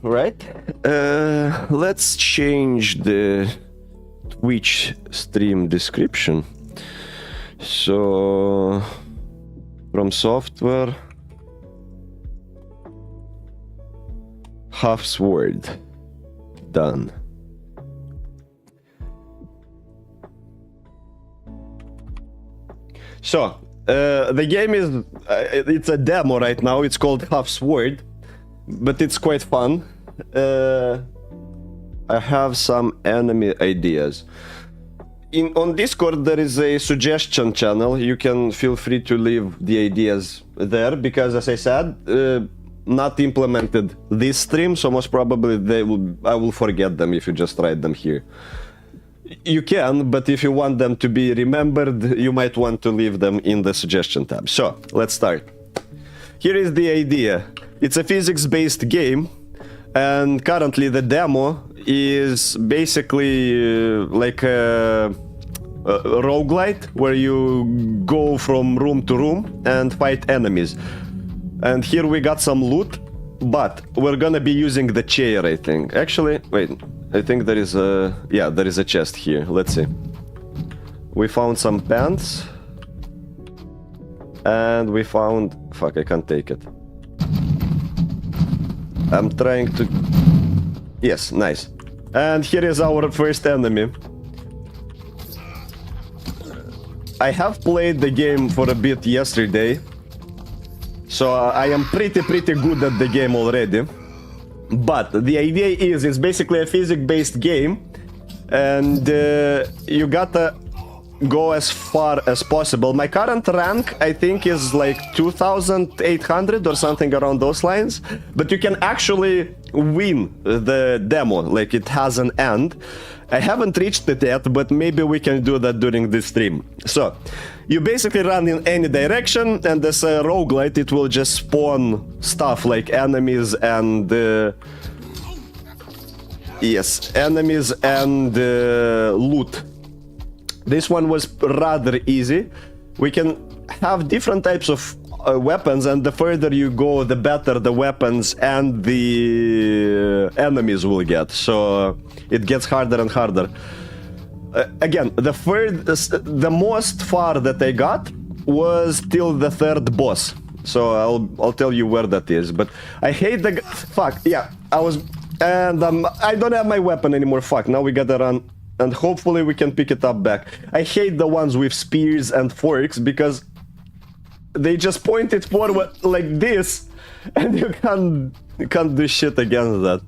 Right, let's change the Twitch stream description. So, from software, half sword, done. So, the game is, it's a demo right now, it's called Half Sword, but it's quite fun. I have some enemy ideas. On Discord there is a suggestion channel. You can feel free to leave the ideas there because, as I said, not implemented this stream, so most probably I will forget them if you just write them here. You can, but if you want them to be remembered, you might want to leave them in the suggestion tab. So, let's start. Here is the idea. It's a physics-based game. And currently the demo is basically like a roguelite where you go from room to room and fight enemies. And here we got some loot. but we're gonna be using the chair, I think. Actually, wait, I think there is a... yeah, there is a chest here. Let's see. We found some pants. And we found... fuck, I can't take it. I'm trying to... yes, nice. And here is our first enemy. I have played the game for a bit yesterday. So I am pretty good at the game already. But the idea is, it's basically a physics-based game. And you gotta go as far as possible. My current rank, I think, is like 2,800 or something around those lines. But you can actually win the demo, like it has an end. I haven't reached it yet, but maybe we can do that during this stream. So, you basically run in any direction, and as a roguelite, it will just spawn stuff like enemies and... yes, enemies and loot. This one was rather easy. We can have different types of weapons, and the further you go, the better the weapons and the enemies will get. So it gets harder and harder. Again, the most far that I got was till the third boss. So I'll tell you where that is. But I hate the... fuck, yeah, I was... and I don't have my weapon anymore. Fuck, now we gotta run. And hopefully we can pick it up back. I hate the ones with spears and forks because they just point it forward like this, and you can't do shit against that.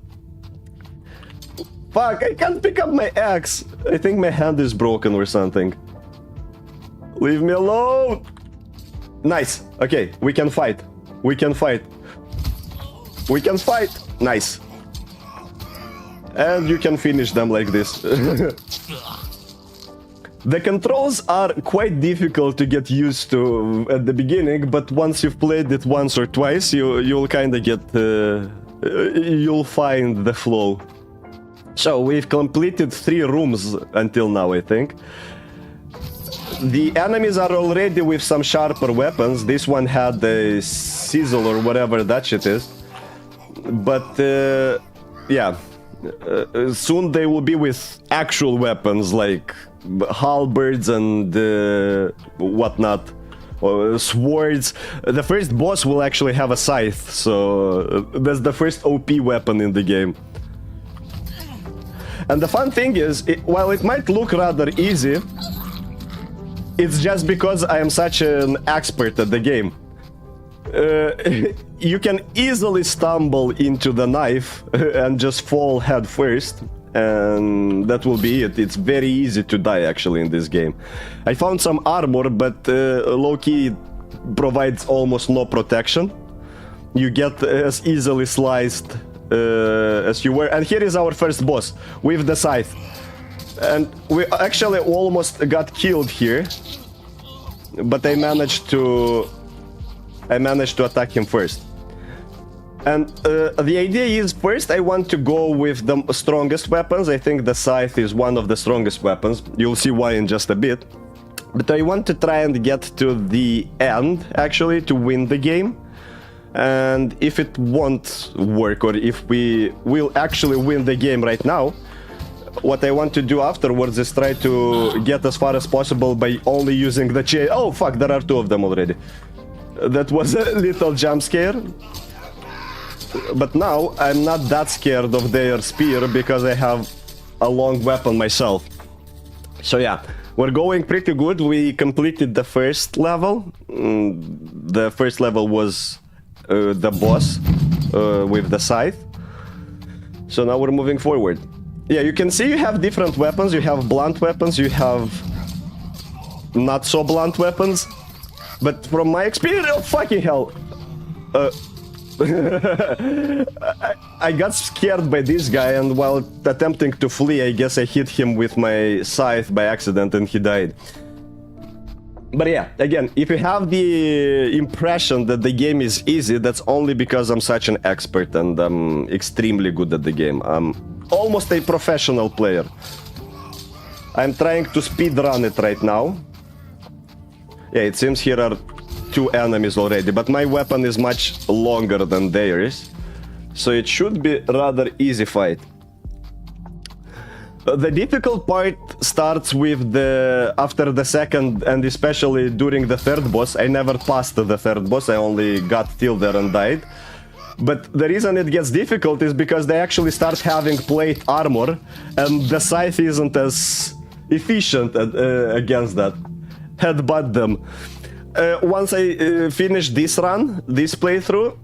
Fuck, I can't pick up my axe. I think my hand is broken or something. Leave me alone. Nice. Okay, we can fight. We can fight. We can fight. Nice. And you can finish them like this. The controls are quite difficult to get used to at the beginning, but once you've played it once or twice, you'll kind of get... you'll find the flow. So, we've completed 3 rooms until now, I think. The enemies are already with some sharper weapons. This one had a sizzle or whatever that shit is. But, yeah. Soon they will be with actual weapons like halberds and whatnot, or swords. The first boss will actually have a scythe, so that's the first OP weapon in the game. And the fun thing is, while it might look rather easy, it's just because I am such an expert at the game. You can easily stumble into the knife and just fall head first, and that will be it. It's very easy to die actually in this game. I found some armor, but low-key provides almost no protection. You get as easily sliced as you were. And here is our first boss with the scythe. And we actually almost got killed here, but I managed to attack him first. And the idea is, first I want to go with the strongest weapons. I think the scythe is one of the strongest weapons. You'll see why in just a bit. But I want to try and get to the end, actually, to win the game. And if it won't work, or if we will actually win the game right now, what I want to do afterwards is try to get as far as possible by only using the chain. Oh fuck, there are 2 of them already. That was a little jump scare. But now I'm not that scared of their spear because I have a long weapon myself. So yeah, we're going pretty good. We completed the first level. The first level was the boss with the scythe. So now we're moving forward. Yeah, you can see you have different weapons. You have blunt weapons, you have not so blunt weapons. But from my experience, oh fucking hell. I got scared by this guy, and while attempting to flee, I guess I hit him with my scythe by accident and he died. But yeah, again, if you have the impression that the game is easy, that's only because I'm such an expert and I'm extremely good at the game. I'm almost a professional player. I'm trying to speedrun it right now. Yeah, it seems here are 2 enemies already, but my weapon is much longer than theirs. So it should be rather easy fight. The difficult part starts with after the second and especially during the third boss. I never passed the third boss, I only got till there and died. But the reason it gets difficult is because they actually start having plate armor and the scythe isn't as efficient against that. Headbutt them. Once I finish this run, this playthrough,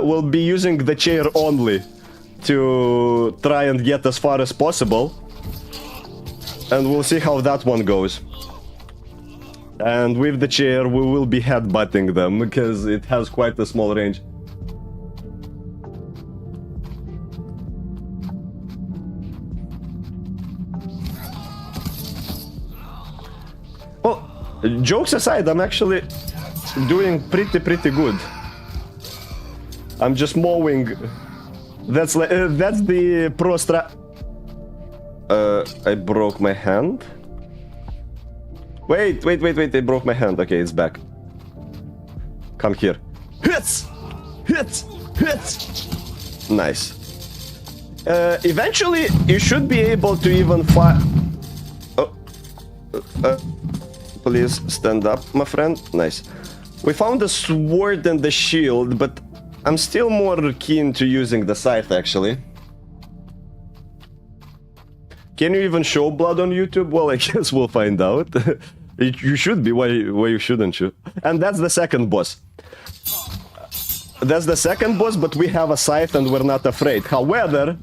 we'll be using the chair only to try and get as far as possible, and we'll see how that one goes. And with the chair we will be headbutting them because it has quite a small range. Well, jokes aside, I'm actually doing pretty good. I'm just mowing. That's like that's the pro strat. I broke my hand. Wait, I broke my hand. Okay, it's back. Come here. Hits! Nice. Eventually, you should be able to even fight. Oh. Please stand up, my friend. Nice. We found the sword and the shield, but I'm still more keen to using the scythe, actually. Can you even show blood on YouTube? Well, I guess we'll find out. You should be, why you shouldn't you? And that's the second boss. That's the second boss, but we have a scythe and we're not afraid. However,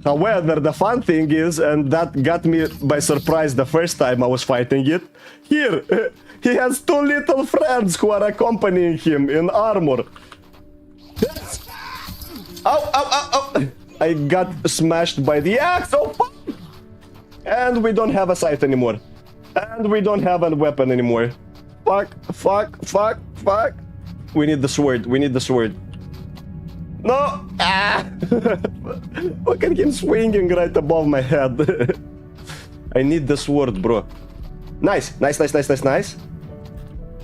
the fun thing is, and that got me by surprise the first time I was fighting it, here, he has two little friends who are accompanying him in armor. Ow! I got smashed by the axe. Oh, fuck! And we don't have a scythe anymore. And we don't have a weapon anymore. Fuck. We need the sword. No! Ah! Look at him swinging right above my head. I need the sword, bro. Nice.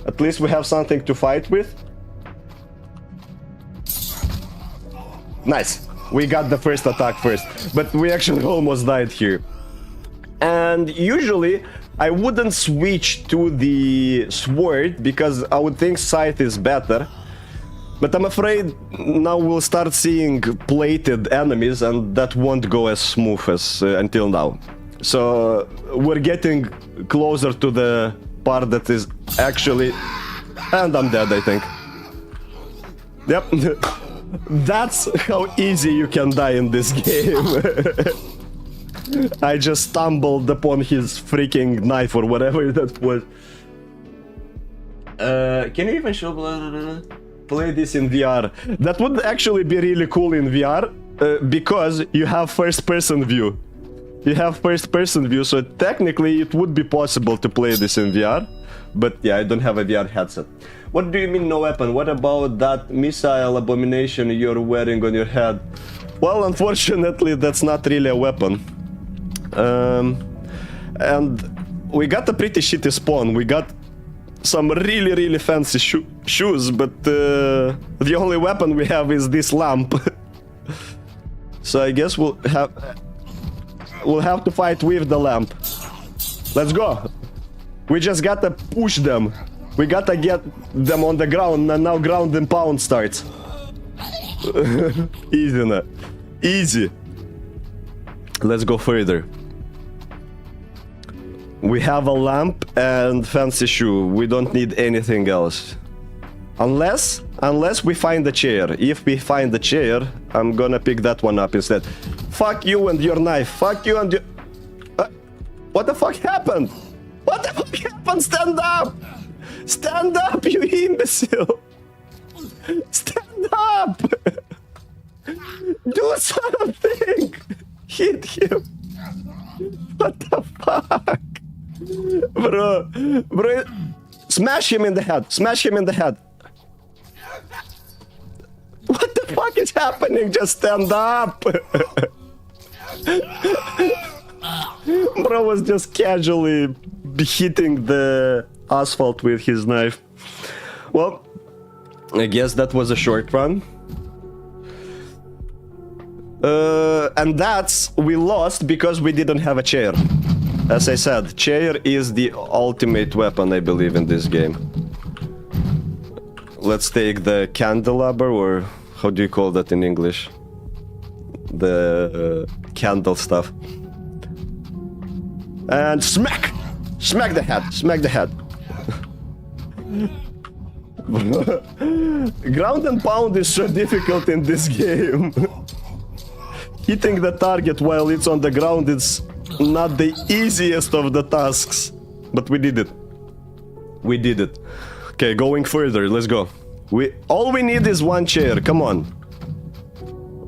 At least we have something to fight with. Nice. We got the first attack first, but we actually almost died here. And usually I wouldn't switch to the sword because I would think scythe is better. But I'm afraid now we'll start seeing plated enemies and that won't go as smooth as until now. So we're getting closer to the part that is actually... And I'm dead, I think. Yep. That's how easy you can die in this game. I just stumbled upon his freaking knife or whatever that was. Can you even show play this in VR? That would actually be really cool in VR because you have first-person view. So technically it would be possible to play this in VR. But yeah, I don't have a VR headset. What do you mean no weapon? What about that missile abomination you're wearing on your head? Well, unfortunately, that's not really a weapon. And we got a pretty shitty spawn. We got some really fancy shoes, but the only weapon we have is this lamp. So I guess we'll have to fight with the lamp. Let's go. We just gotta push them. We gotta get them on the ground, and now ground and pound starts. Easy now. Easy. Let's go further. We have a lamp and fancy shoe. We don't need anything else. Unless we find a chair. If we find the chair, I'm gonna pick that one up instead. Fuck you and your knife. Fuck you and your... What the fuck happened? What the fuck happened? Stand up! Stand up, you imbecile! Stand up! Do something! Hit him! What the fuck? Bro, smash him in the head! Smash him in the head! What the fuck is happening? Just stand up! Bro was just casually hitting the asphalt with his knife. Well, I guess that was a short run. And we lost because we didn't have a chair. As I said, chair is the ultimate weapon, I believe, in this game. Let's take the candelabra, or how do you call that in English? The candle stuff. And smack! Smack the head, smack the head. Ground and pound is so difficult in this game. Hitting the target while it's on the ground is not the easiest of the tasks. But we did it. We did it. Okay, going further, let's go. All we need is one chair, come on.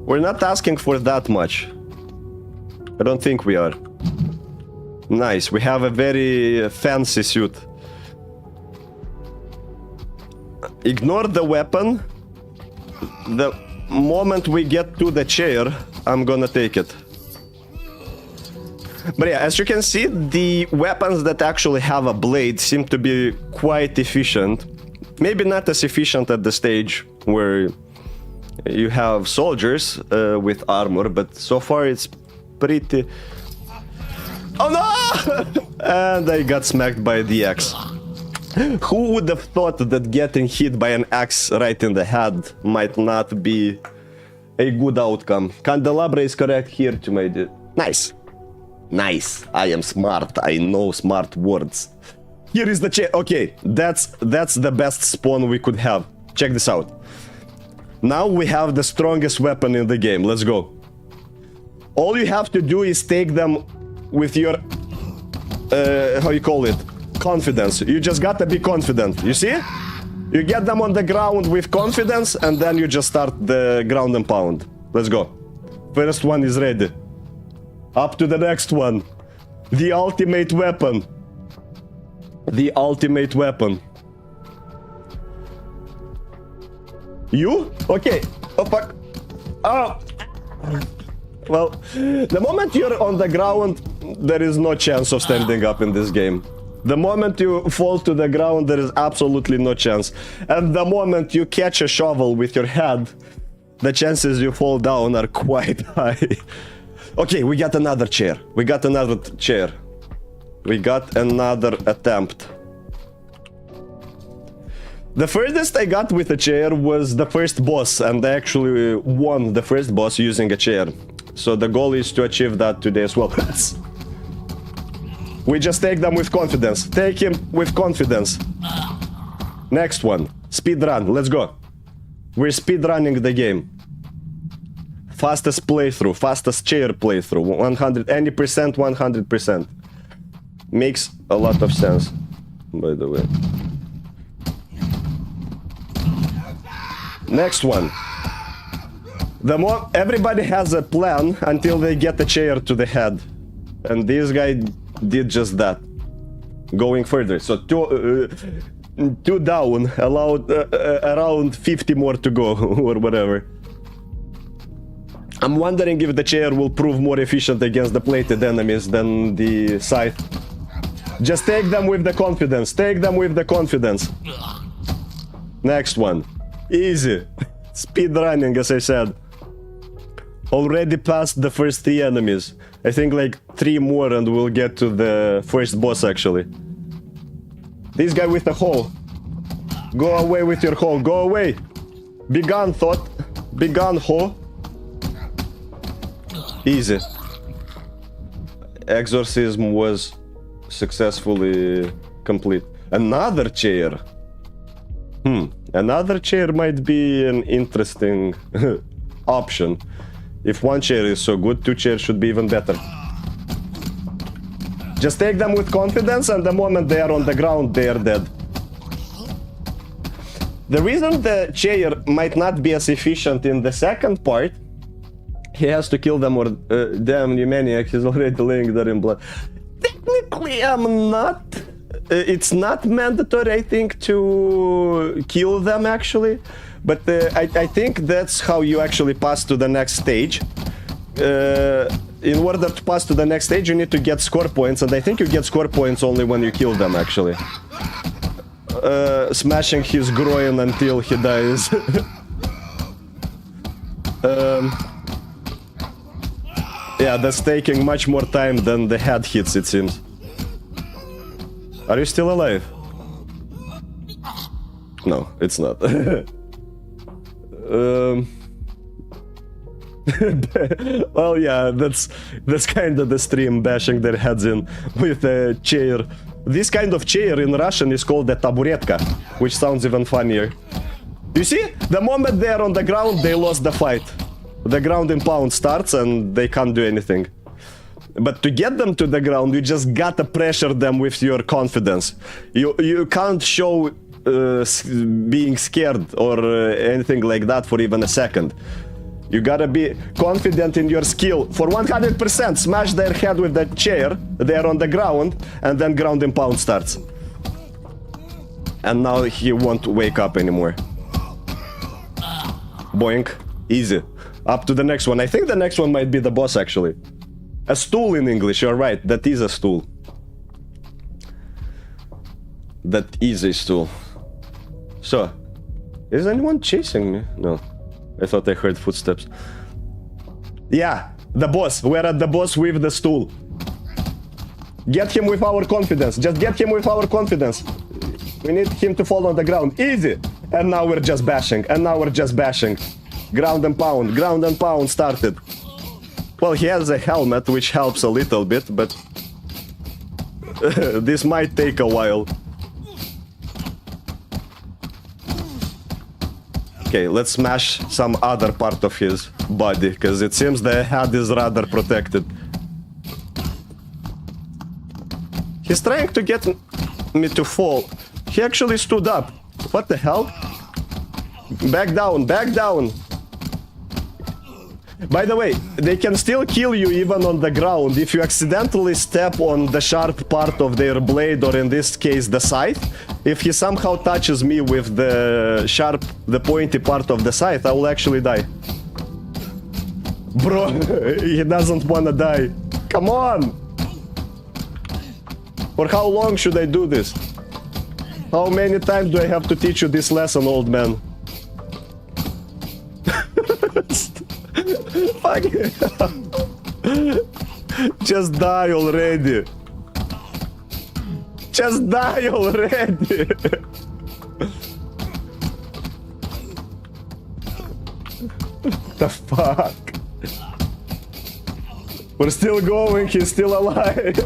We're not asking for that much. I don't think we are. Nice, we have a very fancy suit. Ignore the weapon. The moment we get to the chair, I'm gonna take it. But yeah, as you can see, the weapons that actually have a blade seem to be quite efficient. Maybe not as efficient at the stage where you have soldiers with armor, but so far it's pretty... Oh no! And I got smacked by the axe. Who would have thought that getting hit by an axe right in the head might not be a good outcome? Candelabra is correct here to my... Nice. Nice. I am smart. I know smart words. Here is the chair. Okay, that's the best spawn we could have. Check this out. Now we have the strongest weapon in the game. Let's go. All you have to do is take them with your... how you call it? Confidence. You just gotta be confident. You see? You get them on the ground with confidence, and then you just start the ground and pound. Let's go. First one is ready. Up to the next one. The ultimate weapon. The ultimate weapon. You? Okay. Oh fuck. Oh. Well, the moment you're on the ground, there is no chance of standing up in this game. The moment you fall to the ground, there is absolutely no chance. And the moment you catch a shovel with your head, the chances you fall down are quite high. Okay, we got another chair. We got another chair. We got another attempt. The furthest I got with a chair was the first boss, and I actually won the first boss using a chair. So the goal is to achieve that today as well. We just take them with confidence. Take him with confidence. Next one. Speed run. Let's go. We're speed running the game. Fastest playthrough. Fastest chair playthrough. 100. Any percent, 100%. Makes a lot of sense, by the way. Next one. Everybody has a plan until they get the chair to the head. And this guy did just that. Going further. So two down, allowed around 50 more to go, or whatever. I'm wondering if the chair will prove more efficient against the plated enemies than the scythe. Just take them with the confidence. Take them with the confidence. Next one. Easy. Speed running, as I said. Already passed the first 3 enemies. I think like 3 more and we'll get to the first boss actually. This guy with the hoe. Go away with your hoe. Go away. Be gone, thought. Be gone, hoe. Easy. Exorcism was successfully complete. Another chair. Another chair might be an interesting option. If one chair is so good, 2 chairs should be even better. Just take them with confidence, and the moment they are on the ground, they are dead. The reason the chair might not be as efficient in the second part, he has to kill them, or damn, you maniac, he's already laying there in blood. Technically, I'm not. It's not mandatory, I think, to kill them, actually. But I think that's how you actually pass to the next stage. In order to pass to the next stage, you need to get score points, and I think you get score points only when you kill them, actually. Smashing his groin until he dies. Yeah, that's taking much more time than the head hits, it seems. Are you still alive? No, it's not. Well, yeah, that's kind of the stream, bashing their heads in with a chair. This kind of chair in Russian is called a taburetka, which sounds even funnier. You see, the moment they're on the ground, they lost the fight. The ground and pound starts and they can't do anything. But to get them to the ground, you just gotta pressure them with your confidence. You can't show being scared or anything like that for even a second. You gotta be confident in your skill. For 100%, smash their head with that chair, they're on the ground, and then ground and pound starts. And now he won't wake up anymore. Boink. Easy. Up to the next one. I think the next one might be the boss, actually. A stool in English, you're right. That is a stool. That is a stool. So, is anyone chasing me? No. I thought I heard footsteps. Yeah, the boss. We're at the boss with the stool. Get him with our confidence. Just get him with our confidence. We need him to fall on the ground. Easy. And now we're just bashing. And now we're just bashing. Ground and pound. Ground and pound started. Well, he has a helmet, which helps a little bit, but this might take a while. Okay, let's smash some other part of his body, because it seems the head is rather protected. He's trying to get me to fall. He actually stood up. What the hell? Back down, back down. By the way, they can still kill you even on the ground if you accidentally step on the sharp part of their blade, or in this case the scythe. If he somehow touches me with the pointy part of the scythe, I will actually die. Bro, he doesn't wanna die. Come on! For how long should I do this? How many times do I have to teach you this lesson, old man? Fuck. Just die already. Just die already. The fuck? We're still going, he's still alive.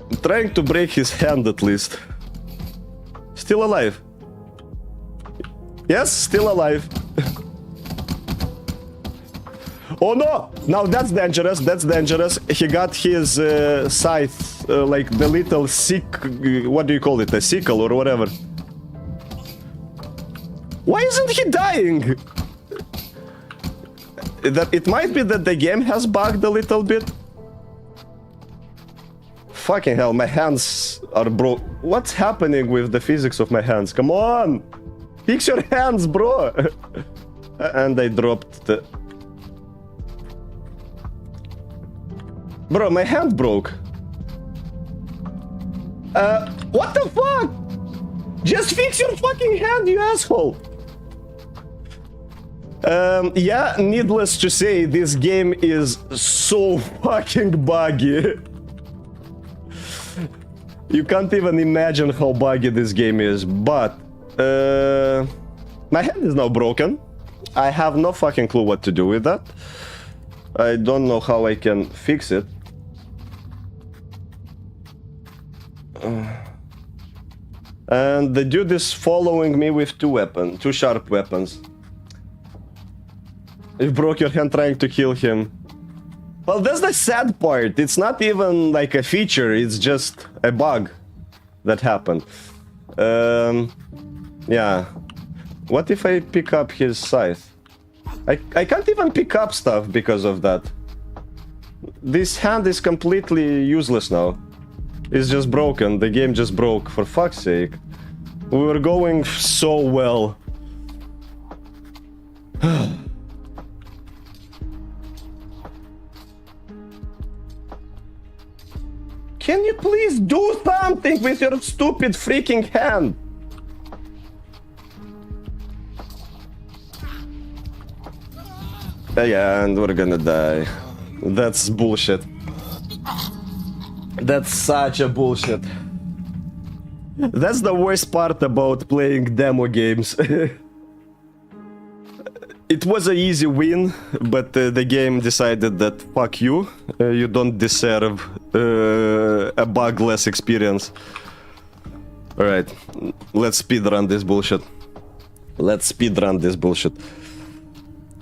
I'm trying to break his hand at least. Still alive. Yes, still alive. Oh no! Now that's dangerous, that's dangerous. He got his scythe, like the little what do you call it? A sickle or whatever. Why isn't he dying? It might be that the game has bugged a little bit. Fucking hell, my hands are broke. What's happening with the physics of my hands? Come on! Fix your hands, bro! And I dropped the... Bro, my hand broke. What the fuck? Just fix your fucking hand, you asshole! Yeah, needless to say, this game is so fucking buggy. You can't even imagine how buggy this game is, but... my hand is now broken. I have no fucking clue what to do with that. I don't know how I can fix it. And the dude is following me with two sharp weapons. You broke your hand trying to kill him. Well, that's the sad part. It's not even like a feature, it's just a bug that happened. Yeah. What if I pick up his scythe? I can't even pick up stuff because of that. This hand is completely useless now. It's just broken. The game just broke, for fuck's sake. We were going so well. Can you please do something with your stupid freaking hand? And we're gonna die. That's bullshit. That's such a bullshit. That's the worst part about playing demo games. It was an easy win, but the game decided that fuck you, you don't deserve a bugless experience. Alright, let's speedrun this bullshit. Let's speedrun this bullshit.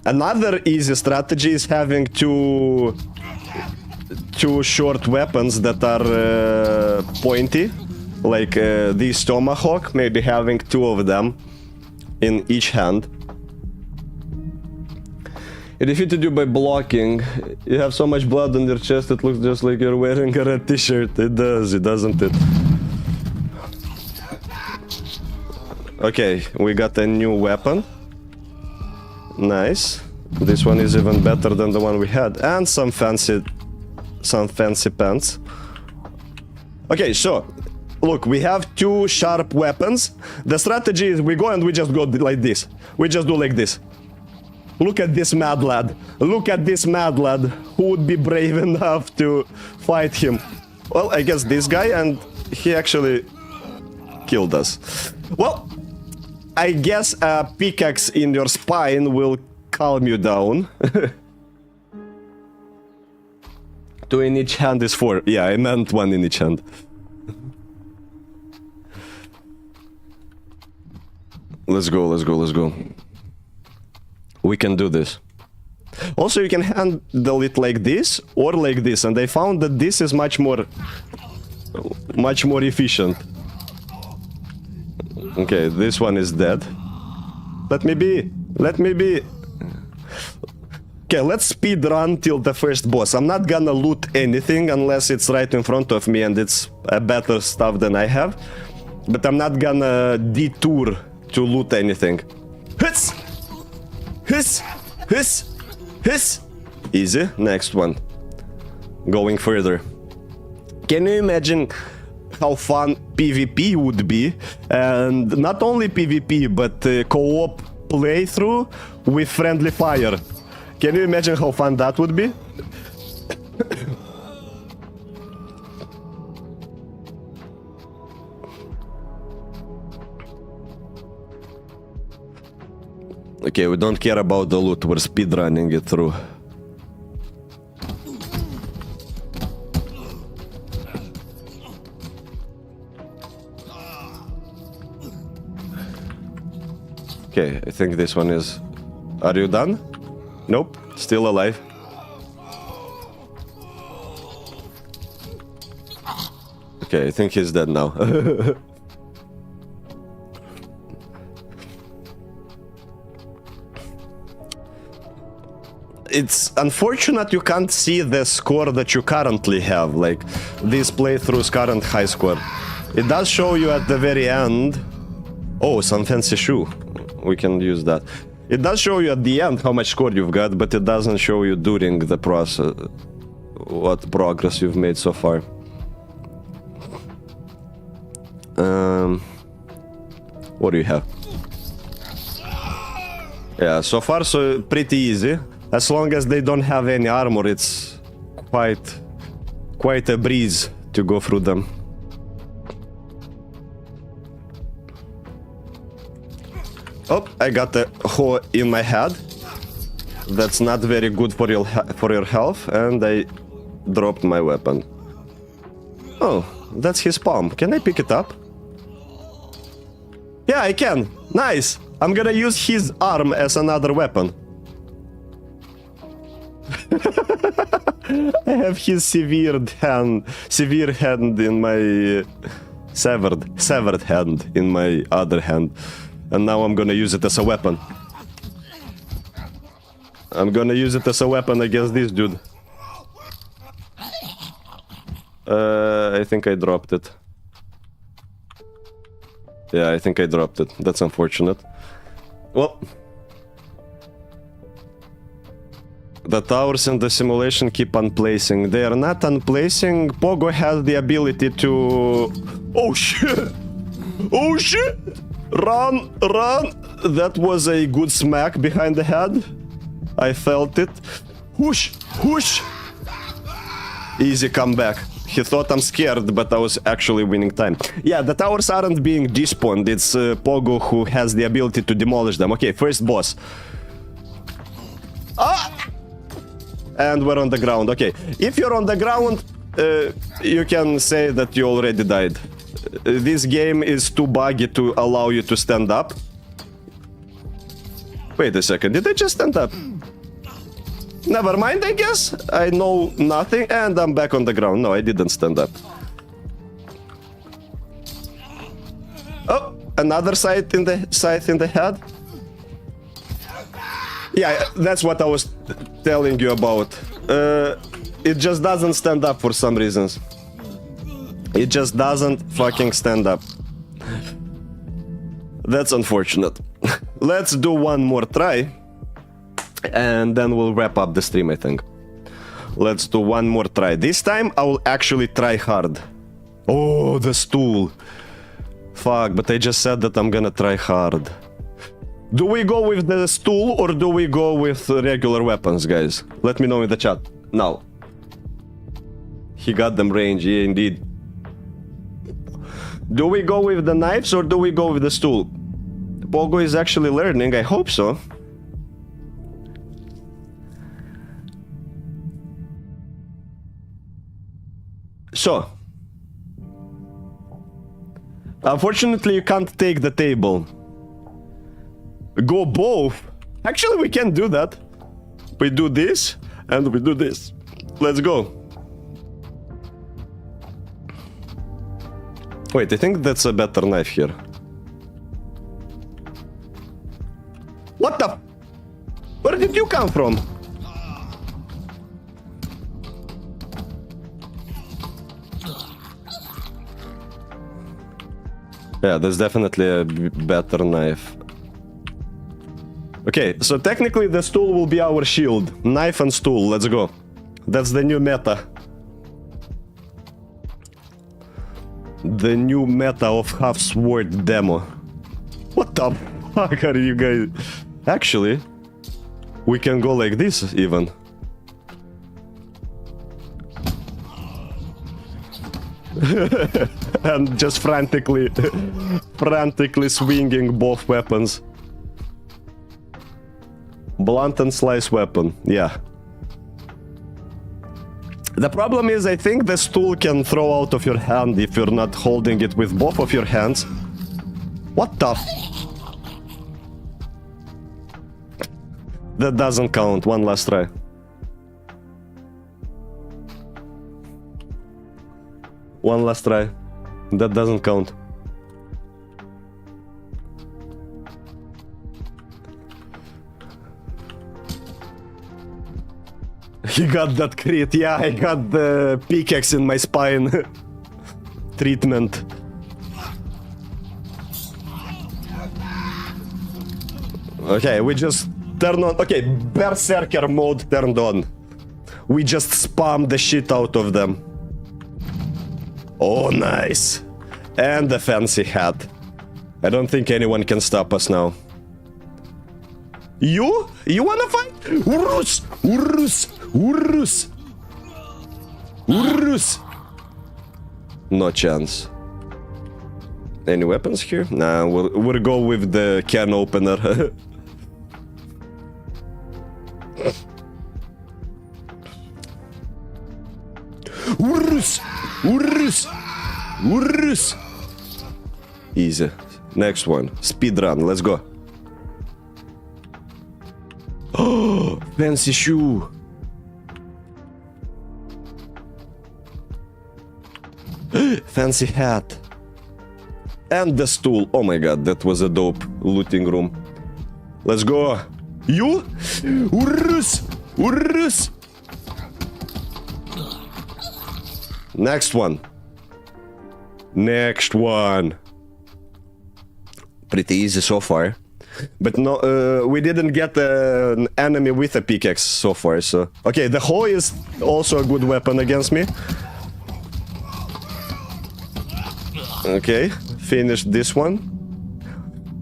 Another easy strategy is having two short weapons that are pointy, like this tomahawk, maybe having two of them in each hand. It defeated you by blocking. You have so much blood on your chest it looks just like you're wearing a red t-shirt. It does, doesn't it? Okay, we got a new weapon. Nice. This one is even better than the one we had. And some fancy pants. Okay, so look, we have two sharp weapons. The strategy is we go and we just go like this. We just do like this. Look at this mad lad. Look at this mad lad. Who would be brave enough to fight him? Well, I guess this guy, and he actually killed us. Well, I guess a pickaxe in your spine will calm you down. Two in each hand is 4. Yeah, I meant 1 in each hand. Let's go, let's go, let's go. We can do this. Also, you can handle it like this or like this, and I found that this is much more efficient. Okay, this one is dead. Let me be. Let me be. Okay, let's speed run till the first boss. I'm not gonna loot anything unless it's right in front of me and it's a better stuff than I have. But I'm not gonna detour to loot anything. Hiss! Hiss! Hiss! Hiss! Easy. Next one. Going further. Can you imagine how fun PvP would be? And not only PvP, but co-op playthrough with friendly fire. Can you imagine how fun that would be? Okay, we don't care about the loot, we're speedrunning it through. Okay, I think this one is... Are you done? Nope, still alive. Okay, I think he's dead now. It's unfortunate you can't see the score that you currently have, like this playthrough's current high score. It does show you at the very end. Oh, some fancy shoe. We can use that. It does show you at the end how much score you've got, but it doesn't show you during the process what progress you've made so far. What do you have? Yeah, so far so pretty easy. As long as they don't have any armor, it's quite a breeze to go through them. Oh, I got a hoe in my head. That's not very good for your health, and I dropped my weapon. Oh, that's his palm. Can I pick it up? Yeah, I can. Nice. I'm gonna use his arm as another weapon. I have his severed hand in my severed hand in my other hand, and now I'm gonna use it as a weapon. I'm gonna use it as a weapon against this dude. I think I dropped it. Yeah, I think I dropped it. That's unfortunate. Well, the towers in the simulation keep unplacing. They are not unplacing. Pogo has the ability to... Oh shit! Oh shit! Run! Run! That was a good smack behind the head. I felt it. Whoosh! Whoosh! Easy comeback. He thought I'm scared, but I was actually winning time. Yeah, the towers aren't being despawned. It's Pogo who has the ability to demolish them. Okay, first boss. Ah! And we're on the ground. Okay, if you're on the ground, you can say that you already died. This game is too buggy to allow you to stand up. Wait a second, did I just stand up? Never mind, I guess. I know nothing, and I'm back on the ground. No, I didn't stand up. Oh, another scythe in the head. Yeah, that's what I was telling you about. It just doesn't stand up for some reasons. It just doesn't fucking stand up. That's unfortunate. Let's do one more try. And then we'll wrap up the stream, I think. Let's do one more try. This time, I will actually try hard. Oh, the stool. Fuck, but I just said that I'm gonna try hard. Do we go with the stool or do we go with regular weapons, guys? Let me know in the chat. Now. He got them range, yeah, indeed. Do we go with the knives or do we go with the stool? Pogo is actually learning, I hope so. So, unfortunately, you can't take the table. Go both. Actually, we can do that. We do this, and we do this. Let's go. Wait, I think that's a better knife here. What the? Where did you come from? Yeah, that's definitely a better knife. Okay, so technically the stool will be our shield. Knife and stool, let's go. That's the new meta. The new meta of half-sword demo. What the fuck are you guys... Actually, we can go like this even. And just frantically swinging both weapons. Blunt and slice weapon, yeah. The problem is, I think the stool can throw out of your hand if you're not holding it with both of your hands. What the? That doesn't count. One last try. One last try. That doesn't count. He got that crit. Yeah, I got the pickaxe in my spine. Treatment. Okay, we just turn on... Okay, Berserker mode turned on. We just spam the shit out of them. Oh, nice. And the fancy hat. I don't think anyone can stop us now. You? You wanna fight? Urus! Urus! Urus! Urus! No chance. Any weapons here? Nah, we'll go with the can opener. Urus! Urus! Urus! Easy. Next one. Speed run. Let's go. Oh, fancy shoe. Fancy hat. And the stool. Oh my god, that was a dope looting room. Let's go. You? Urus! Urus! Next one. Next one. Pretty easy so far. But no, we didn't get an enemy with a pickaxe so far, so... Okay, the hoe is also a good weapon against me. Okay, finish this one.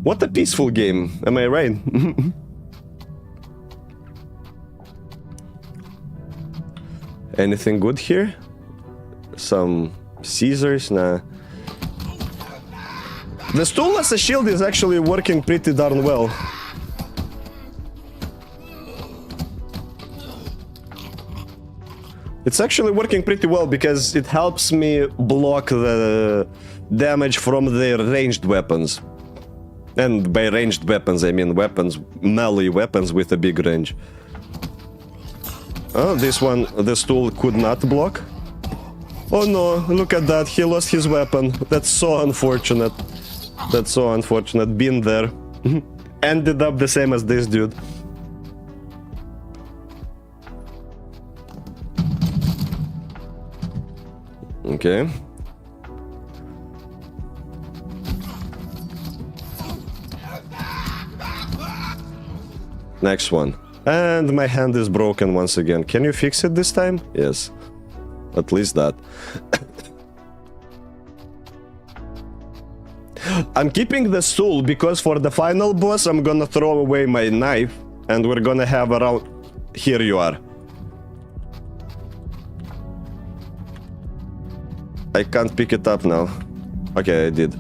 What a peaceful game, am I right? Anything good here? Some scissors? Nah. The stool as a shield is actually working pretty darn well. It's actually working pretty well because it helps me block the damage from the ranged weapons. And by ranged weapons, I mean weapons, melee weapons with a big range. Oh, this one, the stool could not block. Oh no, look at that, he lost his weapon. That's so unfortunate. That's so unfortunate. Been there. Ended up the same as this dude. Okay. Next one. And my hand is broken once again. Can you fix it this time? Yes. At least that. I'm keeping the stool because for the final boss I'm gonna throw away my knife and we're gonna have a round. Here you are. I can't pick it up now. Okay, I did.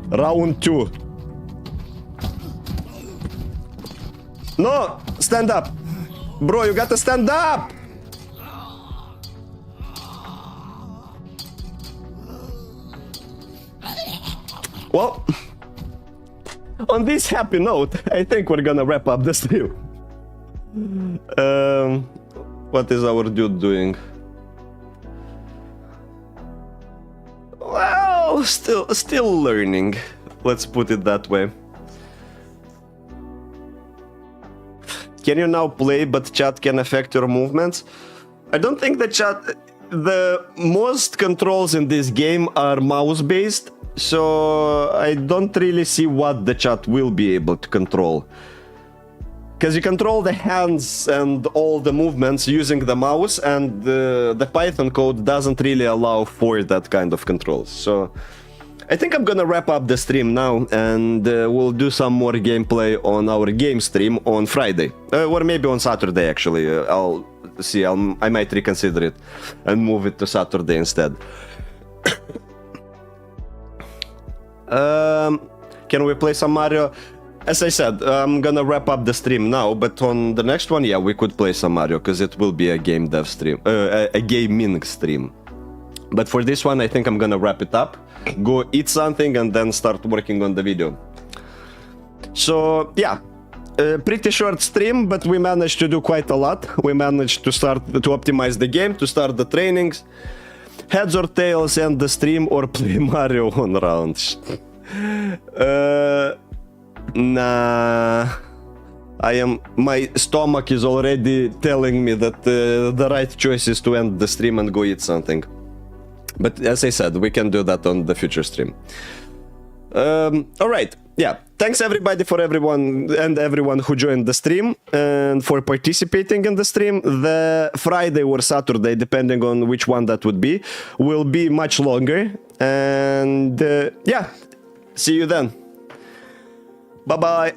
Round 2. No! Stand up! Bro, you gotta stand up! Well, on this happy note, I think we're gonna wrap up the stream. What is our dude doing? Well, still learning. Let's put it that way. Can you now play, but chat can affect your movements? I don't think the chat... The most controls in this game are mouse-based, so I don't really see what the chat will be able to control. Because you control the hands and all the movements using the mouse, and the Python code doesn't really allow for that kind of controls. So I think I'm gonna wrap up the stream now, and we'll do some more gameplay on our game stream on Friday. Or maybe on Saturday, actually. I'll see, I might reconsider it and move it to Saturday instead. Can we play some Mario? As I said, I'm gonna wrap up the stream now, but on the next one, yeah, we could play some Mario, because it will be a game dev stream, a gaming stream. But for this one, I think I'm gonna wrap it up, go eat something, and then start working on the video. So, yeah, pretty short stream, but we managed to do quite a lot. We managed to optimize the game, to start the trainings, heads or tails, end the stream, or play Mario on rounds. Nah, my stomach is already telling me that the right choice is to end the stream and go eat something. But as I said, we can do that on the future stream. Alright, yeah. Thanks everybody for everyone who joined the stream and for participating in the stream. The Friday or Saturday, depending on which one that would be, will be much longer. And yeah, see you then. Bye-bye.